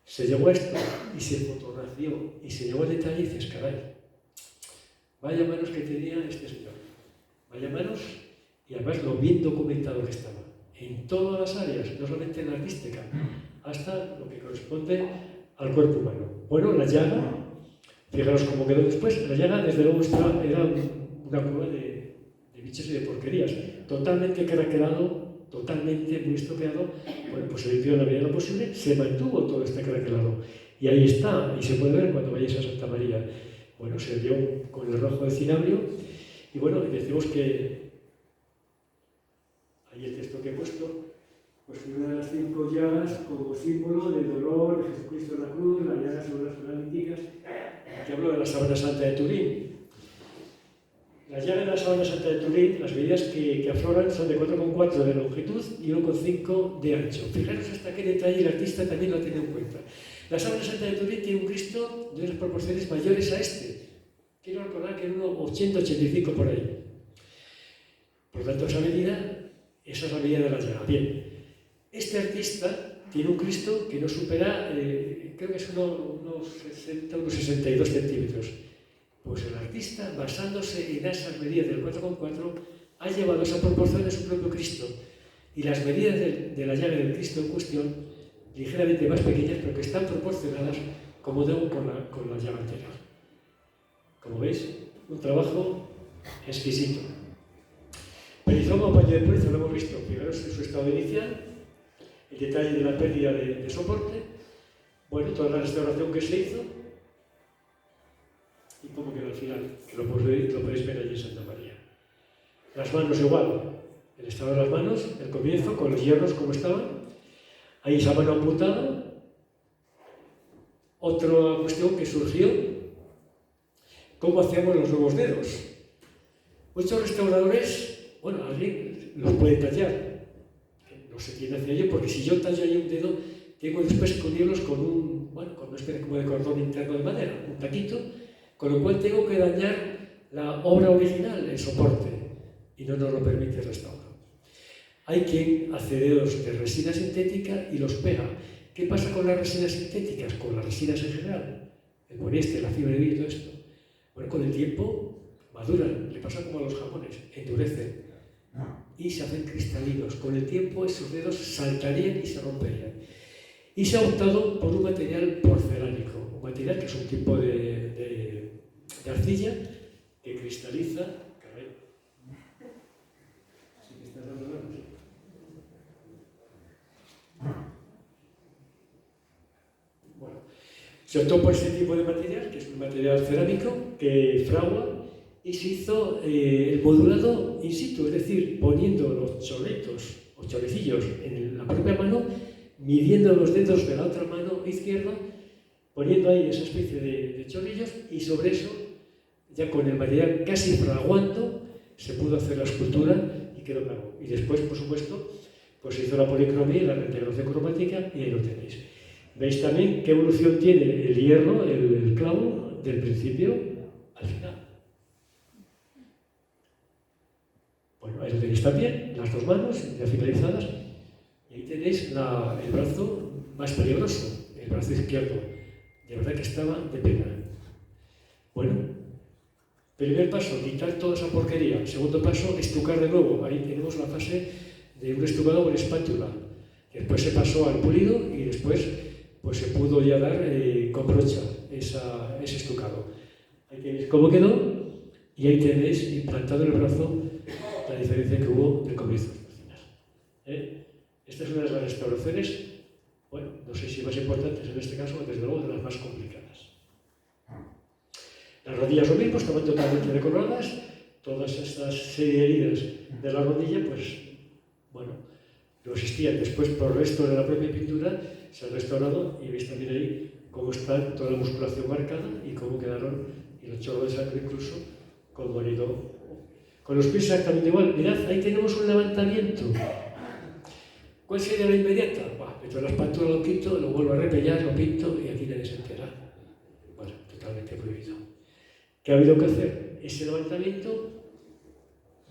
se llegó a esto y se fotografió y se llegó al detalle y dices, caray, vaya manos que tenía este señor, vaya manos, y además lo bien documentado que estaba, en todas las áreas, no solamente en la artística, hasta lo que corresponde al cuerpo humano. Bueno, la llaga, fijaros cómo quedó después, la llaga desde luego era una cueva de bichos y de porquerías, totalmente craquelado, totalmente muy estropeado. Bueno, pues se limpió en la medida de lo posible, se mantuvo todo este craquelado, y ahí está, y se puede ver cuando vayáis a Santa María. Bueno, se dio con el rojo de cinabrio, y bueno, decimos que ahí el texto que he puesto, pues una de las 5 llagas como símbolo del dolor de Jesucristo en la cruz, las llagas sobre las paralíticas, que hablo de la Sábana Santa de Turín. Las llagas de la Sábana Santa de Turín, las medidas que afloran son de 4,4 de longitud y 1,5 de ancho. Fijaros hasta qué detalle el artista también lo ha tenido en cuenta. La sábana santa de Turín tiene un Cristo de unas proporciones mayores a este. Quiero recordar que era unos 80-85 por ahí. Por lo tanto, esa es la medida de la llaga. Bien, este artista tiene un Cristo que no supera, creo que son unos 60, unos 62 centímetros. Pues el artista, basándose en esas medidas del 4,4, ha llevado esa proporción de su propio Cristo. Y las medidas de la llaga del Cristo en cuestión, ligeramente más pequeñas, pero que están proporcionadas, como digo, con la llaga anterior. Como veis, un trabajo exquisito. Perizomo o paño de purizo lo hemos visto. Fijaros en su estado inicial, el detalle de la pérdida de soporte, bueno, toda la restauración que se hizo, y cómo quedó al final, que lo podéis ver allí en Santa María. Las manos igual, el estado de las manos, el comienzo, con los hierros como estaban, ahí esa mano amputada. Otra cuestión que surgió, ¿cómo hacíamos los nuevos dedos? Muchos restauradores, bueno, alguien los puede tallar, no se tiende hacia ello, porque si yo tallo ahí un dedo, tengo después que unirlos con una especie como de cordón interno de madera, un taquito, con lo cual tengo que dañar la obra original, el soporte, y no nos lo permite el restauro. Hay quien hace dedos de resina sintética y los pega. ¿Qué pasa con las resinas sintéticas? Con las resinas en general, el poliéster, la fibra de vidrio y todo esto. Bueno, con el tiempo maduran, le pasa como a los jamones, endurecen y se hacen cristalinos. Con el tiempo esos dedos saltarían y se romperían. Y se ha optado por un material porcelánico, un material que es un tipo de arcilla que cristaliza. Así que estás dando datos. Bueno, se optó por este tipo de material, que es un material cerámico que fragua, y se hizo el modulado in situ, es decir, poniendo los choletos o cholecillos en la propia mano, midiendo los dedos de la otra mano izquierda, poniendo ahí esa especie de cholillos, y sobre eso, ya con el material casi fraguando, se pudo hacer la escultura y quedó claro. Y después, por supuesto, pues se hizo la policromía y la reintegración cromática, y ahí lo tenéis. Veis también qué evolución tiene el hierro, el clavo, del principio al final. Bueno, ahí lo tenéis también, las dos manos ya finalizadas, y ahí tenéis el brazo más peligroso, el brazo izquierdo. De verdad que estaba de pena. Bueno, primer paso, quitar toda esa porquería. Segundo paso, estucar de nuevo. Ahí tenemos la fase de un estucado con espátula. Después se pasó al pulido y después pues se pudo ya dar con brocha ese estucado. Ahí tenéis cómo quedó y ahí tenéis implantado en el brazo la diferencia que hubo del comienzo de cocinas. Esta es una de las restauraciones, bueno, no sé si más importantes en este caso, desde luego de las más complicadas. Las rodillas lo mismo, estaban totalmente decoradas, todas estas serie de heridas de la rodilla, pues, bueno, no existían. Después, por el resto de la propia pintura, se ha restaurado y veis también ahí cómo está toda la musculación marcada y cómo quedaron, y los chorros de sangre incluso, como han ido. Con los pies exactamente igual. Mirad, ahí tenemos un levantamiento. ¿Cuál sería la inmediata? Meto la espátula, lo quito, lo vuelvo a repellar, lo pinto y aquí nadie se entera. Bueno, totalmente prohibido. ¿Qué ha habido que hacer? Ese levantamiento,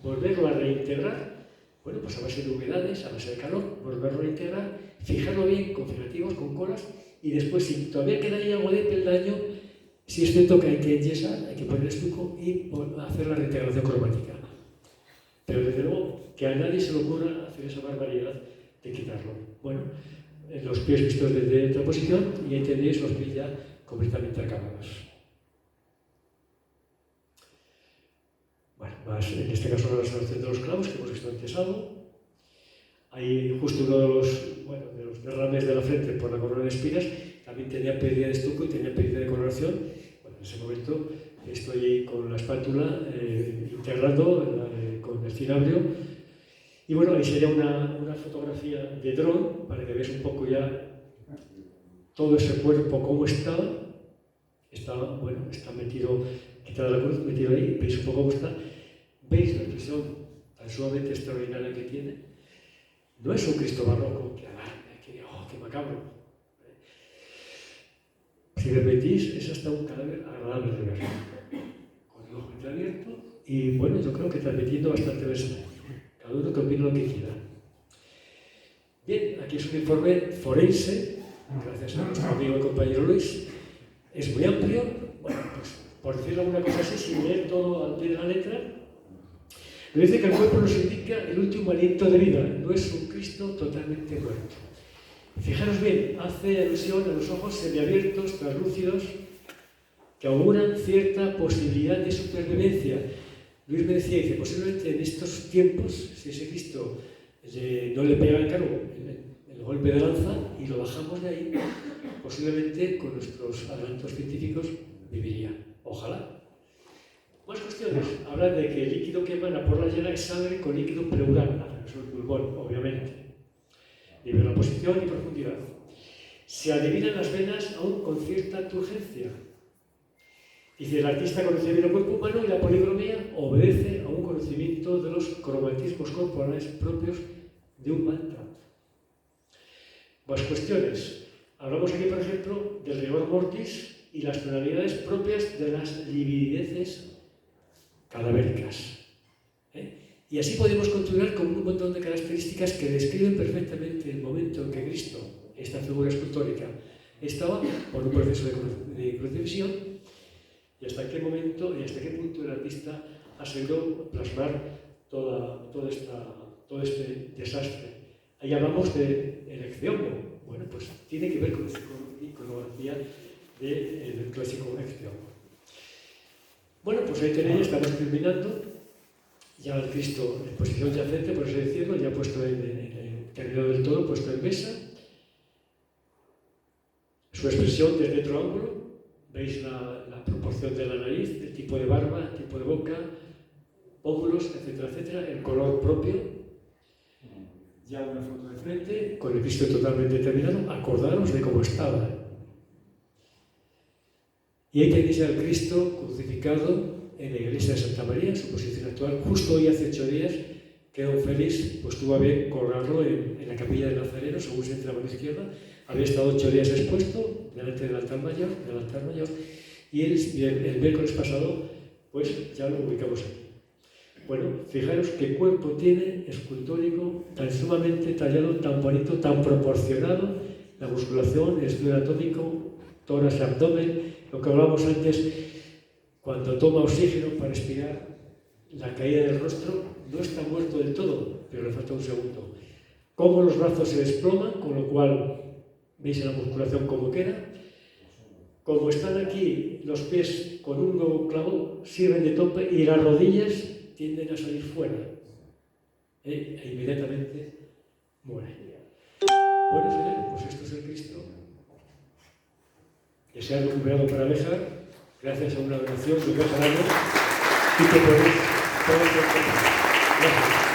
volverlo a reintegrar, bueno, pues a base de humedades, a base de calor, volverlo a reintegrar, fijarlo bien con fijativos, con colas, y después, si todavía queda ahí algo de peldaño, si es cierto que hay que enyesar, hay que poner estuco y hacer la reintegración cromática. Pero desde luego que a nadie se le ocurra hacer esa barbaridad de quitarlo. Bueno, los pies vistos desde otra posición, y ahí tenéis los pies ya completamente acabados. Bueno, más en este caso la restauración de los clavos que hemos visto antes algo. Ahí justo uno de los derrames de la frente por la corona de espinas también tenía pérdida de estuco y tenía pérdida de coloración. Bueno, en ese momento estoy con la espátula integrando con el cinabrio. Y bueno, ahí sería una fotografía de dron para que veáis un poco ya todo ese cuerpo cómo estaba. Está metido, quitada la cruz, metido ahí, veis un poco cómo está. Veis la impresión tan sumamente extraordinaria que tiene. No es un Cristo barroco que alarme, que macabro. si me permitís, es hasta un cadáver agradable de ver, con el ojo entreabierto y, bueno, yo creo que transmitiendo bastante mensaje. Cada uno que opine lo que quiera. Bien, aquí es un informe forense, gracias a nuestro amigo y compañero Luis. Es muy amplio, bueno, pues por decirlo alguna cosa así, sin leer todo al pie de la letra, nos dice que el cuerpo nos indica el último aliento de vida, no es un Cristo totalmente muerto. Fijaros bien, hace alusión a los ojos semiabiertos, translúcidos, que auguran cierta posibilidad de supervivencia. Luis me decía, dice, posiblemente en estos tiempos, si ese Cristo no le pega el golpe de lanza y lo bajamos de ahí, posiblemente con nuestros adelantos científicos viviría. Ojalá. Más cuestiones. Hablan de que el líquido que emana por la yema es sangre con líquido pleural, es el pulmón, obviamente. Nivel de posición y profundidad. Se adivinan las venas aún con cierta turgencia. Dice, el artista conoce bien el cuerpo humano y la policromía obedece a un conocimiento de los cromatismos corporales propios de un mantra. Más cuestiones. Hablamos aquí, por ejemplo, del rigor mortis y las tonalidades propias de las lividideces cadavéricas. Y así podemos continuar con un montón de características que describen perfectamente el momento en que Cristo, esta figura escultórica, estaba por un proceso de crucifixión y hasta qué momento y hasta qué punto el artista ha sabido plasmar todo este desastre. Ahí hablamos de elección. Bueno, pues tiene que ver con la iconografía del clásico Ecceomo. Bueno, pues ahí tenéis, estamos terminando. Ya el Cristo en posición yacente, por así decirlo, ya puesto terminado del todo, puesto en mesa. Su expresión desde otro ángulo. Veis la proporción de la nariz, el tipo de barba, el tipo de boca, pómulos, etcétera, etcétera, el color propio. Ya una foto de frente, con el Cristo totalmente terminado, acordaros de cómo estaba. Y ahí tenéis al Cristo crucificado en la iglesia de Santa María, en su posición actual. Justo hoy, hace 8 días, que don Félix pues, tuvo a bien colgarlo en la capilla del Nazareno, según se entra a la mano izquierda. Había estado 8 días expuesto delante del altar mayor, y el miércoles pasado pues ya lo ubicamos aquí. Bueno, fijaros qué cuerpo tiene, escultórico, tan sumamente tallado, tan bonito, tan proporcionado, la musculación, el estudio anatómico, tórax, abdomen, lo que hablábamos antes, cuando toma oxígeno para respirar, la caída del rostro, no está muerto del todo, pero le falta un segundo. Cómo los brazos se desploman, con lo cual veis en la musculación cómo queda. Como están aquí los pies con un nuevo clavo, sirven de tope y las rodillas tienden a salir fuera e inmediatamente muere. Bueno, señores, pues esto es el Cristo. Que se ha recuperado para dejar, gracias a una donación de 2 años, y que podéis todo el tiempo. Gracias.